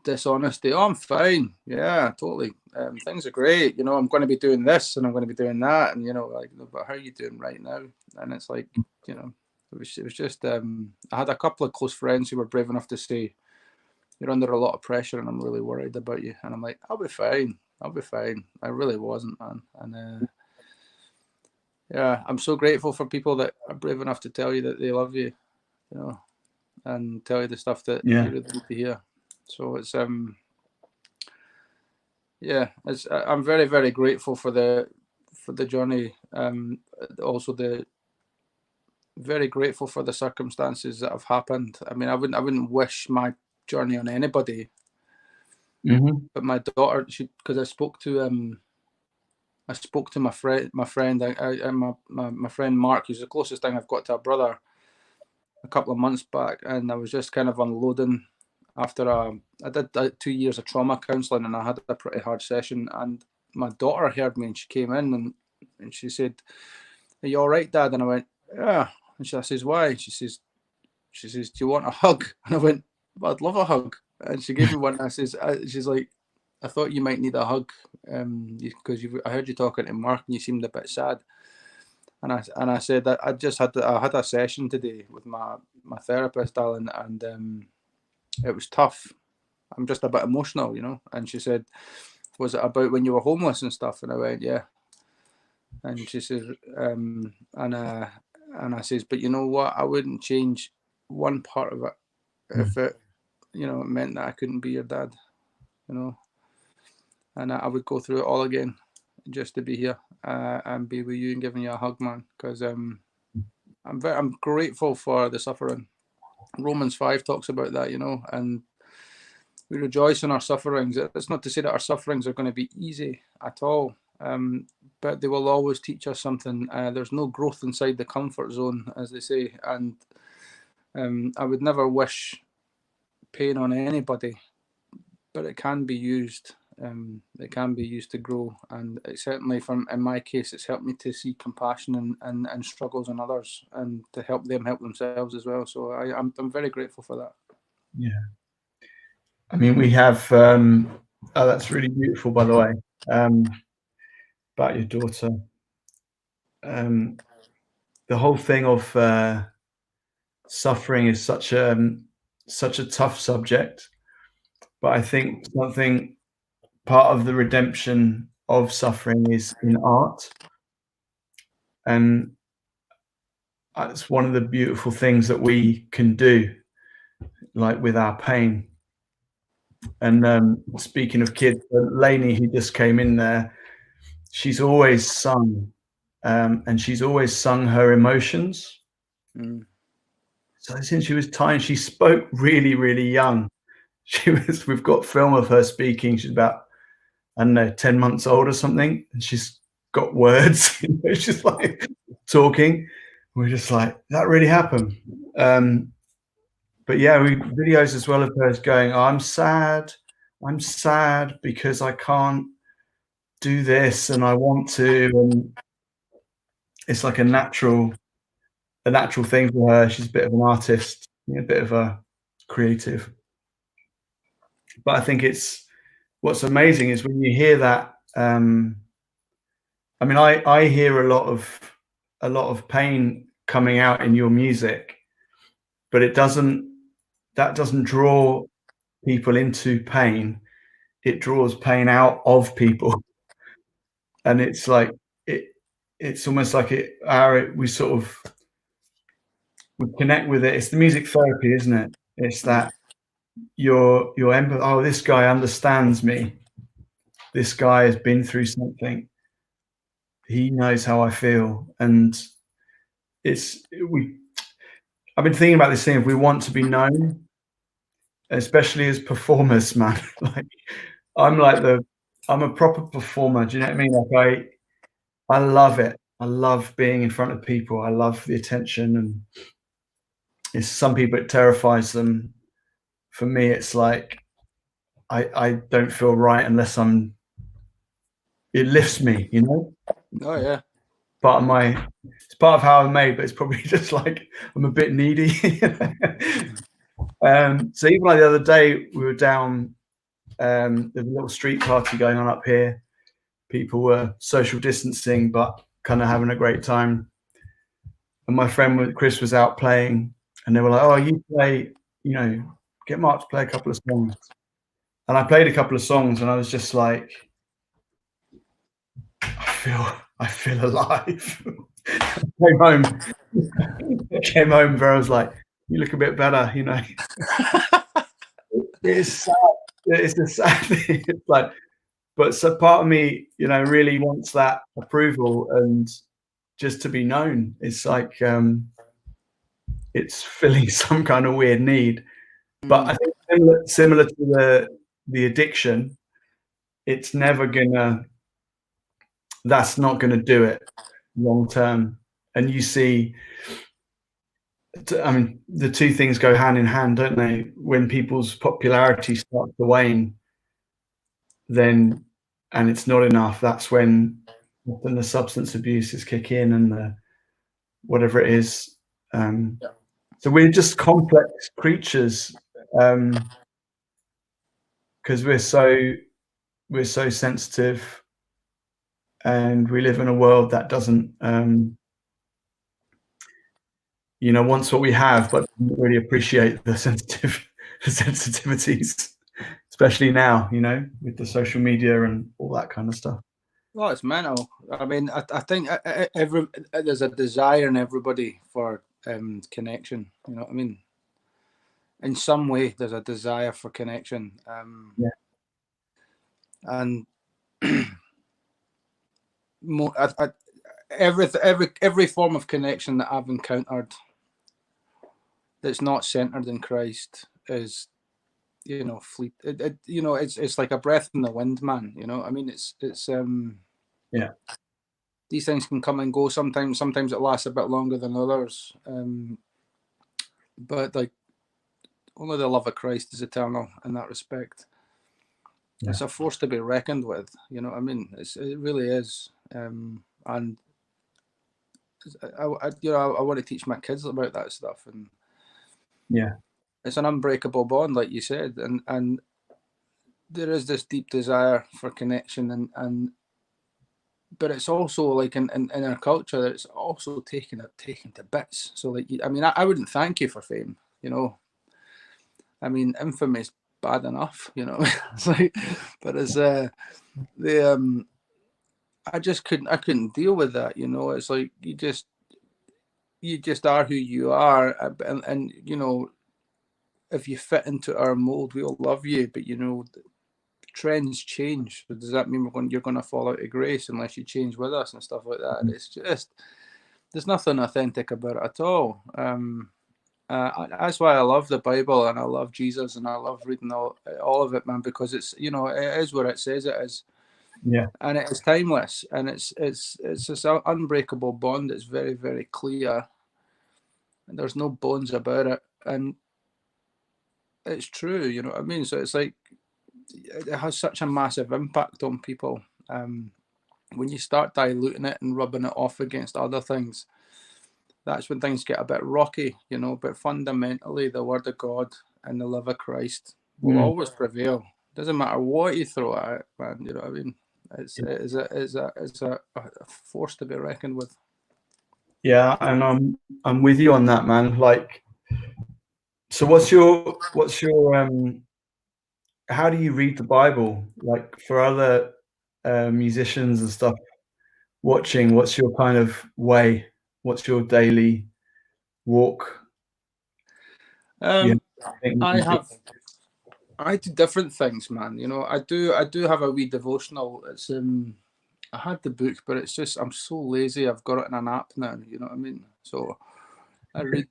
dishonesty. Oh, I'm fine. Yeah, totally. Things are great. I'm going to be doing this and I'm going to be doing that. And, but how are you doing right now? And it's like, it was just, I had a couple of close friends who were brave enough to say, you're under a lot of pressure and I'm really worried about you. And I'm like, I'll be fine. I really wasn't, man. And yeah, I'm so grateful for people that are brave enough to tell you that they love you, and tell you the stuff that you really need to hear. So it's I'm very, very grateful for the journey. Also very grateful for the circumstances that have happened. I mean, I wouldn't wish my journey on anybody. Mm-hmm. But my daughter, because I spoke to my friend, my friend Marc, who's the closest thing I've got to a brother, a couple of months back, and I was just kind of unloading after I did 2 years of trauma counselling, and I had a pretty hard session, and my daughter heard me and she came in and she said, "Are you all right, Dad?" And I went, "Yeah." And I says, "Why?" She says, "Do you want a hug?" And I went, "Well, I'd love a hug." and she gave me one. I says, she's like, I thought you might need a hug, because I heard you talking to Mark and you seemed a bit sad. And I said that I had a session today with my therapist, darling, and it was tough. I'm just a bit emotional, you know. And she said, was it about when you were homeless and stuff? And I went, yeah. And she says, and I says, but you know what? I wouldn't change one part of it if it, you know, it meant that I couldn't be your dad, you know. And I would go through it all again just to be here and be with you and giving you a hug, man. Because I'm grateful for the suffering. Romans 5 talks about that, you know, and we rejoice in our sufferings. It's not to say that our sufferings are going to be easy at all, but they will always teach us something. There's no growth inside the comfort zone, as they say, and I would never wish pain on anybody, but it can be used. It can be used to grow, and it certainly, in my case, it's helped me to see compassion and struggles in others, and to help them help themselves as well. So I'm very grateful for that. Yeah. I mean, we have, oh, that's really beautiful, by the way, about your daughter. The whole thing of suffering is such a tough subject, but I think part of the redemption of suffering is in art, and it's one of the beautiful things that we can do, like with our pain. And speaking of kids, Lainey, who just came in there, she's always sung, and she's always sung her emotions. So since she was tiny, she spoke really, really young. We've got film of her speaking. She's about, I don't know, 10 months old or something, and she's got words. You know, she's like talking. We're just like, that really happened. But yeah, videos as well of her going, oh, I'm sad because I can't do this and I want to. And it's like a natural thing for her. She's a bit of an artist, a bit of a creative. But I think what's amazing is when you hear that. I mean, I hear a lot of pain coming out in your music, but that doesn't draw people into pain. It draws pain out of people, and it's like it's almost like we connect with it. It's the music therapy, isn't it? It's that your empathy. Oh, this guy understands me. This guy has been through something. He knows how I feel, and I've been thinking about this thing. If we want to be known, especially as performers, man, like I'm a proper performer. Do you know what I mean? Like I love it. I love being in front of people. I love the attention, and some people it terrifies them. For me, it's like I don't feel right unless it lifts me, you know? Oh yeah. It's part of how I'm made, but it's probably just like I'm a bit needy. So even like the other day we were down, there's a little street party going on up here. People were social distancing, but kind of having a great time. And my friend Chris was out playing, and they were like, "Oh, you play, get Mark to play a couple of songs." And I played a couple of songs, and I was just like, I feel alive. I came home where I was like, you look a bit better, you know. It's sad. It's a sad thing. It's like, but so part of me, really wants that approval and just to be known. It's like it's filling some kind of weird need. But I think similar to the addiction, it's never that's not gonna do it long term. And you see, I mean, the two things go hand in hand, don't they? When people's popularity starts to wane, and it's not enough, that's when the substance abuses kick in and whatever it is. So we're just complex creatures. because we're so sensitive, and we live in a world that doesn't wants what we have, but doesn't really appreciate the sensitivities, especially now, with the social media and all that kind of stuff. Well, it's mental. I mean, I think there's a desire in everybody for connection. You know what I mean? In some way, there's a desire for connection. And every form of connection that I've encountered that's not centered in Christ is, fleet. It's like a breath in the wind, man. You know, I mean, it's these things can come and go. Sometimes it lasts a bit longer than others. But like, only the love of Christ is eternal in that respect. Yeah. It's a force to be reckoned with. You know what I mean? It really is. And I want to teach my kids about that stuff. And it's an unbreakable bond, like you said. And there is this deep desire for connection, but it's also like in our culture that it's also taken to bits. So like, I mean, I wouldn't thank you for fame, I mean, infamy is bad enough, It's like, but it's I couldn't deal with that, It's like you just are who you are, and if you fit into our mold, we'll love you. But trends change. So does that mean you're going to fall out of grace unless you change with us and stuff like that? Mm-hmm. It's just, there's nothing authentic about it at all. That's why I love the Bible, and I love Jesus, and I love reading all of it, man, because it's, it is what it says it is. Yeah. And it is timeless, and it's this unbreakable bond. It's very, very clear, and there's no bones about it, and it's true. You know what I mean? So it's like, it has such a massive impact on people. When you start diluting it and rubbing it off against other things, that's when things get a bit rocky, but fundamentally the word of God and the love of Christ will always prevail. Doesn't matter what you throw at it, man. You know what I mean? It's a force to be reckoned with. Yeah, and I'm with you on that, man. Like, so what's your how do you read the Bible? Like, for other musicians and stuff watching, what's your kind of way? What's your daily walk? I do different things, man. I do have a wee devotional. It's I had the book, but it's just, I'm so lazy. I've got it in an app now. You know what I mean? So I read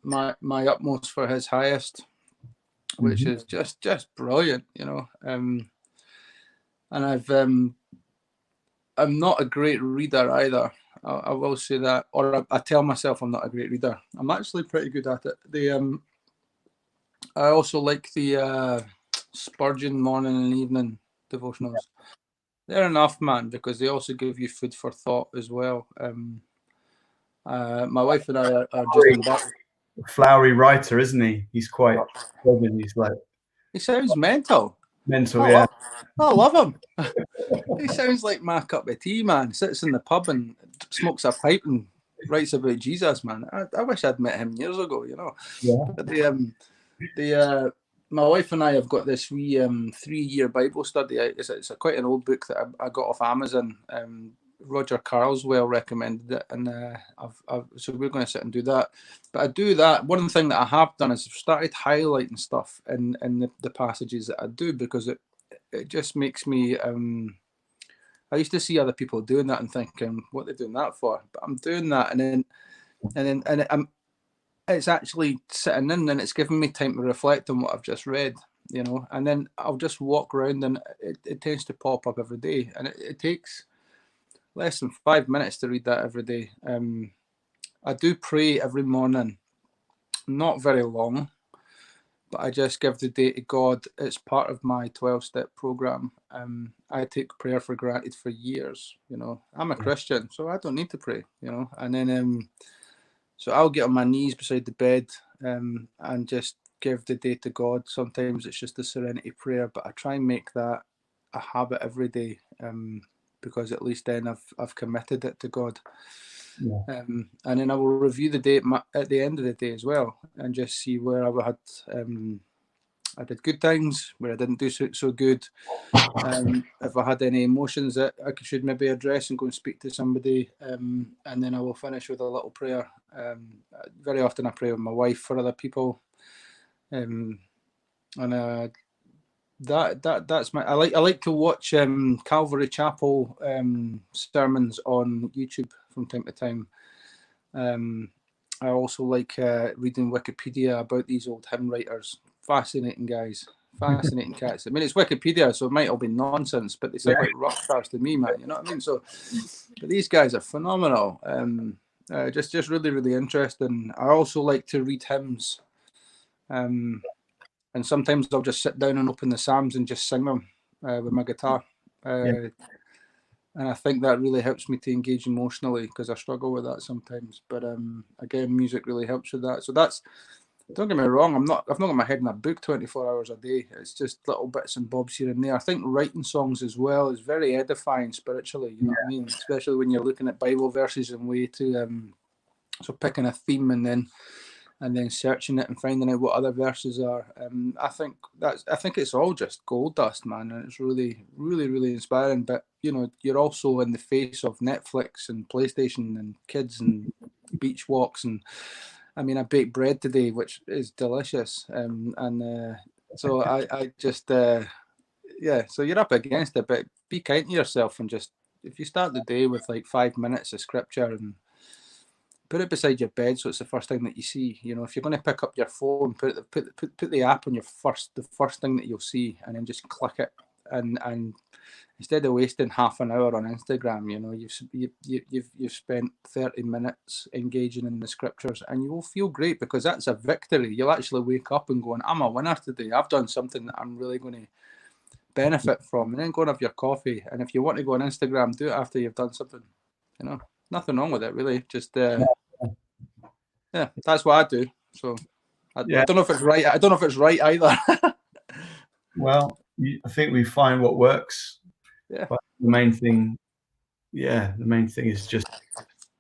my utmost for his highest, which is just brilliant. And I'm not a great reader either. I will say that, or I tell myself I'm not a great reader. I'm actually pretty good at it. I also like the Spurgeon morning and evening devotionals. They're enough, man, because they also give you food for thought as well. My wife and I are just in that. Flowery writer, isn't he? He's quite. He's like. He sounds mental. Yeah. I love him. He sounds like my cup of tea, man. Sits in the pub and smokes a pipe and writes about Jesus, man. I wish I'd met him years ago, Yeah. But my wife and I have got this wee 3-year Bible study. It's quite an old book that I got off Amazon. Roger Carswell recommended it, and so we're going to sit and do that. But I do that. One thing that I have done is I've started highlighting stuff in the passages that I do, because it just makes me. I used to see other people doing that and thinking, what they're doing that for? But I'm doing that, and it's actually sitting in, and it's giving me time to reflect on what I've just read, and then I'll just walk around, and it tends to pop up every day, and it takes less than 5 minutes to read that every day. I do pray every morning, not very long, but I just give the day to God. It's part of my 12-step program. I take prayer for granted for years. I'm a Christian, so I don't need to pray, and then so I'll get on my knees beside the bed and just give the day to God. Sometimes it's just a serenity prayer, but I try and make that a habit every day, because at least then I've committed it to God. Yeah. And then I will review the day at the end of the day as well, and just see where I had I did good things, where I didn't do so good. If I had any emotions that I should maybe address and go and speak to somebody, and then I will finish with a little prayer. Very often I pray with my wife for other people, and that's my. I like to watch Calvary Chapel sermons on YouTube from time to time. I also like reading Wikipedia about these old hymn writers. Fascinating guys, fascinating cats. I mean, it's Wikipedia, so it might all be nonsense, but they sound like rock stars to me, man. You know what I mean? So, but these guys are phenomenal. Just really, really interesting. I also like to read hymns, and sometimes I'll just sit down and open the Psalms and just sing them with my guitar. And I think that really helps me to engage emotionally, because I struggle with that sometimes. But again, music really helps with that. So that's, don't get me wrong, I've not got my head in a book 24 hours a day. It's just little bits and bobs here and there. I think writing songs as well is very edifying spiritually, you know what I mean? Especially when you're looking at Bible verses and way to so picking a theme and then searching it and finding out what other verses are. I think it's all just gold dust, man, and it's really, really, really inspiring. But you know, you're also in the face of Netflix and PlayStation and kids and beach walks, and I mean, I baked bread today, which is delicious, so I just so you're up against it, but be kind to yourself, and just, if you start the day with like 5 minutes of scripture and put it beside your bed, so it's the first thing that you see. You know, if you're going to pick up your phone, put the app on the first thing that you'll see, and then just click it. And instead of wasting half an hour on Instagram, you know, you've spent 30 minutes engaging in the scriptures, and you will feel great, because that's a victory. You'll actually wake up and going, I'm a winner today. I've done something that I'm really going to benefit from. And then go and have your coffee. And if you want to go on Instagram, do it after you've done something. You know, nothing wrong with it, really. Just that's what I do. So I don't know if it's right. I don't know if it's right either. Well, I think we find what works. Yeah. But the main thing is just,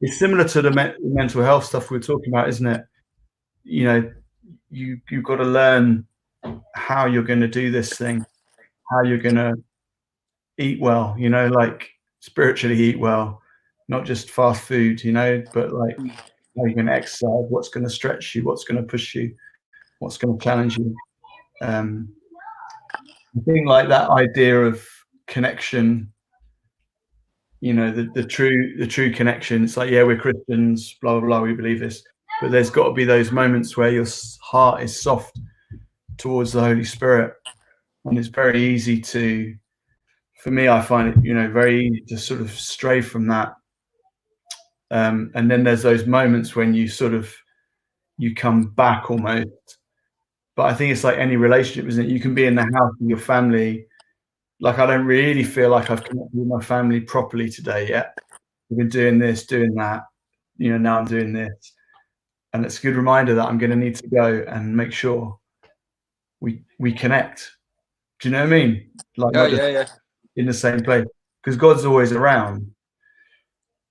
it's similar to the mental health stuff we're talking about, isn't it? You know, you've got to learn how you're going to do this thing, how you're going to eat well, you know, like spiritually eat well, not just fast food, you know, but like how you're going to exercise, what's going to stretch you, what's going to push you, what's going to challenge you. I think like that idea of connection, you know, the true connection. It's like, yeah, we're Christians, blah, blah, blah, we believe this, but there's got to be those moments where your heart is soft towards the Holy Spirit. And it's very easy to, for me, I find it, you know, very easy to sort of stray from that. And then there's those moments when you come back almost. But I think it's like any relationship, isn't it? You can be in the house with your family. Like, I don't really feel like I've connected with my family properly today yet. We've been doing this, doing that. You know, now I'm doing this. And it's a good reminder that I'm going to need to go and make sure we connect. Do you know what I mean? Like, not just in the same place, because God's always around.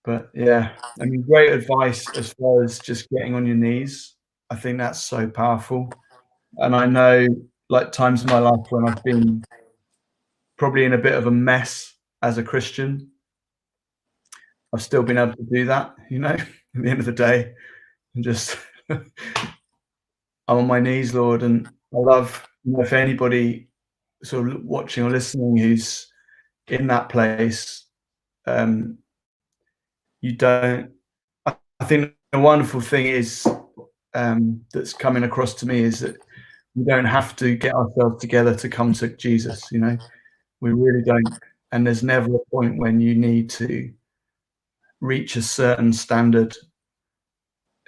But yeah, I mean, great advice as far as just getting on your knees. I think that's so powerful. And I know, like, times in my life when I've been probably in a bit of a mess as a Christian, I've still been able to do that, you know, at the end of the day, and just I'm on my knees, Lord. And I love, you know, if anybody sort of watching or listening who's in that place, you don't, I think the wonderful thing is, that's coming across to me, is that we don't have to get ourselves together to come to Jesus, you know, we really don't. And there's never a point when you need to reach a certain standard.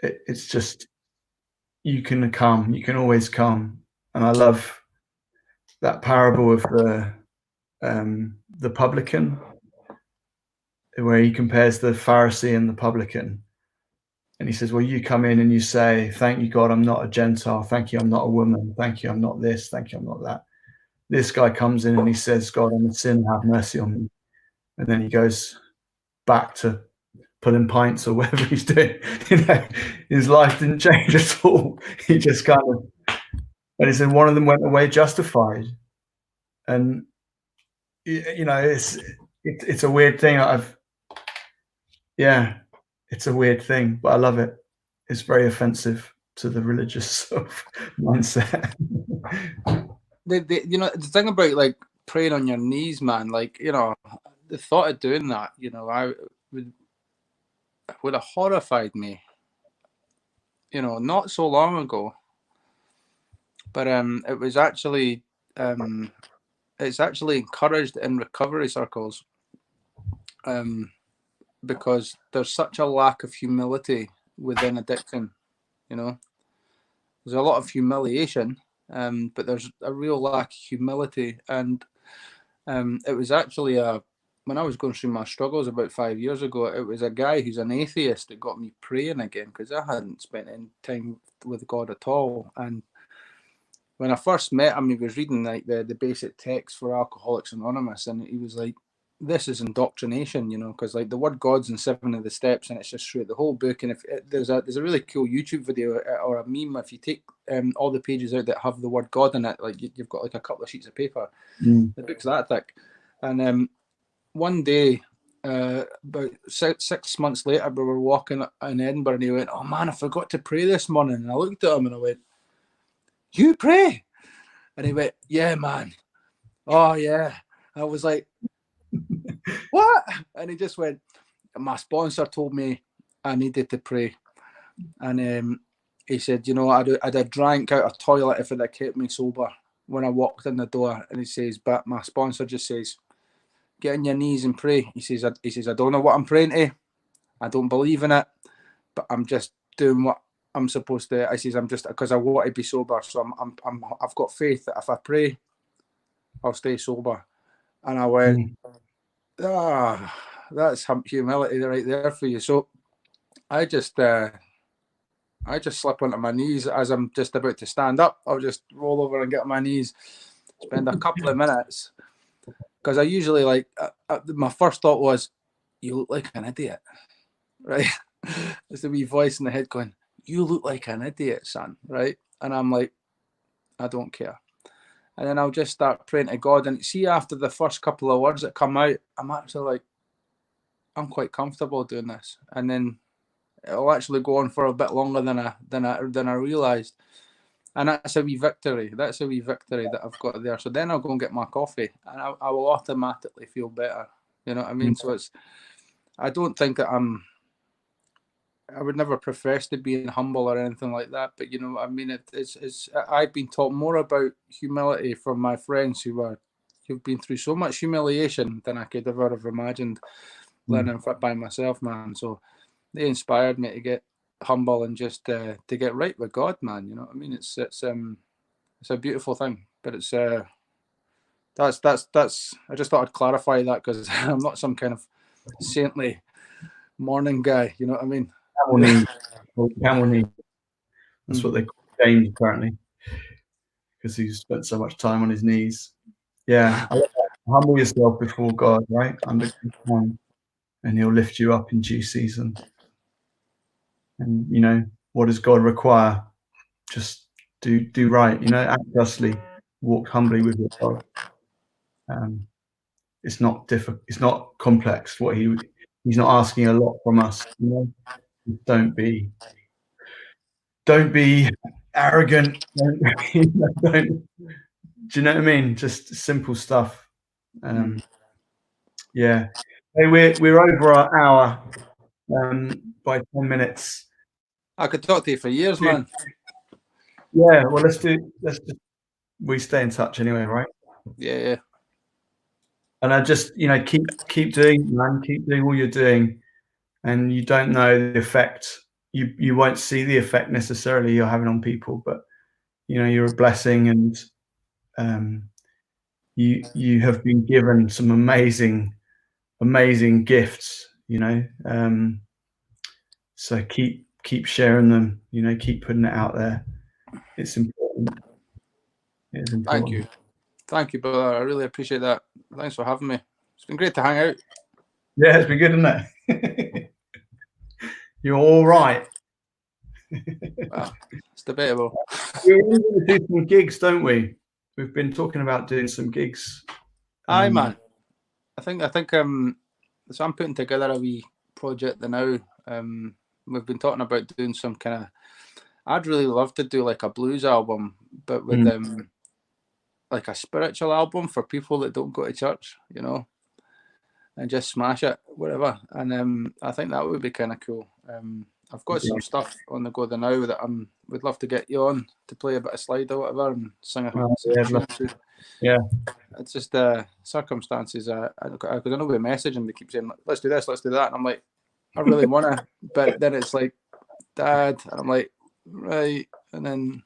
It's just, you can always come. And I love that parable of the publican, where he compares the Pharisee and the publican. And he says, well, you come in and you say, thank you, God, I'm not a Gentile. Thank you, I'm not a woman. Thank you, I'm not this. Thank you, I'm not that. This guy comes in and he says, God, I'm a sinner, have mercy on me. And then he goes back to pulling pints or whatever he's doing. His life didn't change at all. He just kind of, and he said one of them went away justified. And it's a weird thing. It's a weird thing, but I love it. It's very offensive to the religious sort of mindset. The thing about like praying on your knees, man, like, the thought of doing that, would have horrified me, not so long ago. But it was actually it's actually encouraged in recovery circles, because there's such a lack of humility within addiction. There's a lot of humiliation, but there's a real lack of humility. And it was actually when I was going through my struggles about 5 years ago, it was a guy who's an atheist that got me praying again, because I hadn't spent any time with God at all. And when I first met him, he was reading like the basic text for Alcoholics Anonymous, and he was like, this is indoctrination, because like the word God's in 7 of the steps, and it's just through the whole book. And if there's a really cool YouTube video or a meme, if you take all the pages out that have the word God in it, like you've got like a couple of sheets of paper. The book's that thick. And one day, about 6 months later, we were walking in Edinburgh, and he went, oh man, I forgot to pray this morning. And I looked at him and I went, you pray? And he went, yeah, man. Oh yeah. I was like, what? And he just went, my sponsor told me I needed to pray. And he said, I'd have drank out a toilet if it had kept me sober when I walked in the door. And he says, but my sponsor just says, get on your knees and pray. He says, I don't know what I'm praying to. I don't believe in it, but I'm just doing what I'm supposed to. I says, I'm just, because I want to be sober. So I've got faith that if I pray, I'll stay sober. And I went, that's humility right there for you. So I just slip onto my knees as I'm just about to stand up. I'll just roll over and get on my knees, spend a couple of minutes, because I usually my first thought was, you look like an idiot, right? There's a wee voice in the head going, you look like an idiot, son, right? And I'm like, I don't care. And then I'll just start praying to God. And see, after the first couple of words that come out, I'm actually like, I'm quite comfortable doing this. And then it'll actually go on for a bit longer than I realised. And that's a wee victory. That's a wee victory that I've got there. So then I'll go and get my coffee, and I will automatically feel better. You know what I mean? So I don't think that I would never profess to being humble or anything like that, but you know what I mean. It's I've been taught more about humility from my friends who've been through so much humiliation than I could ever have imagined learning by myself, man. So they inspired me to get humble and just to get right with God, man. You know what I mean? It's a beautiful thing, but it's that's I just thought I'd clarify that, because I'm not some kind of saintly morning guy. You know what I mean? Camel knee. That's what they call James, apparently, because he spent so much time on his knees. Yeah, humble yourself before God, right? Under Him, and He'll lift you up in due season. And what does God require? Just do right. Act justly, walk humbly with your God. It's not difficult. It's not complex. He's not asking a lot from us. Don't be arrogant. Do you know what I mean? Just simple stuff. Yeah. Hey, we're over our hour by 10 minutes. I could talk to you for years, man. Yeah. Well, we stay in touch anyway, right? Yeah. And I just, keep doing, man. Keep doing what you're doing, and you don't know the effect. You won't see the effect necessarily you're having on people, but you're a blessing, and you have been given some amazing gifts. So keep keep sharing them. You know, keep putting it out there. It's important. It is important. Thank you, brother. I really appreciate that. Thanks for having me. It's been great to hang out. Yeah, it's been good, isn't it? You're all right. Well, it's debatable. We're going to do some gigs, don't we? We've been talking about doing some gigs. Aye, man. I think so I'm putting together a wee project now. We've been talking about doing some kind of, I'd really love to do like a blues album, but with like a spiritual album for people that don't go to church, you know, and just smash it, whatever. And I think that would be kind of cool. I've got some stuff on the go there now that would love to get you on to play a bit of slide or whatever and sing a tune too. Yeah. It's just circumstances. I know we message and they keep saying, let's do this, let's do that. And I'm like, I really want to. But then it's like, Dad. And I'm like, right. And then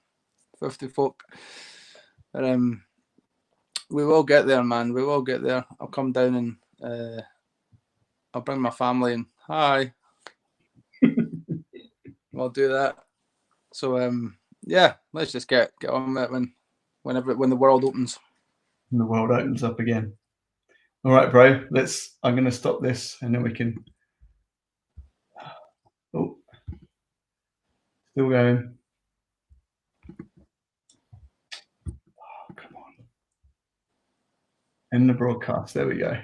50 folk. But we will get there, man. We will get there. I'll come down and I'll bring my family and hi. We'll do that. So yeah, let's just get on with it when the world opens. When the world opens up again. All right, bro. I'm going to stop this and then we can. Oh, still going. Oh, come on. End the broadcast. There we go.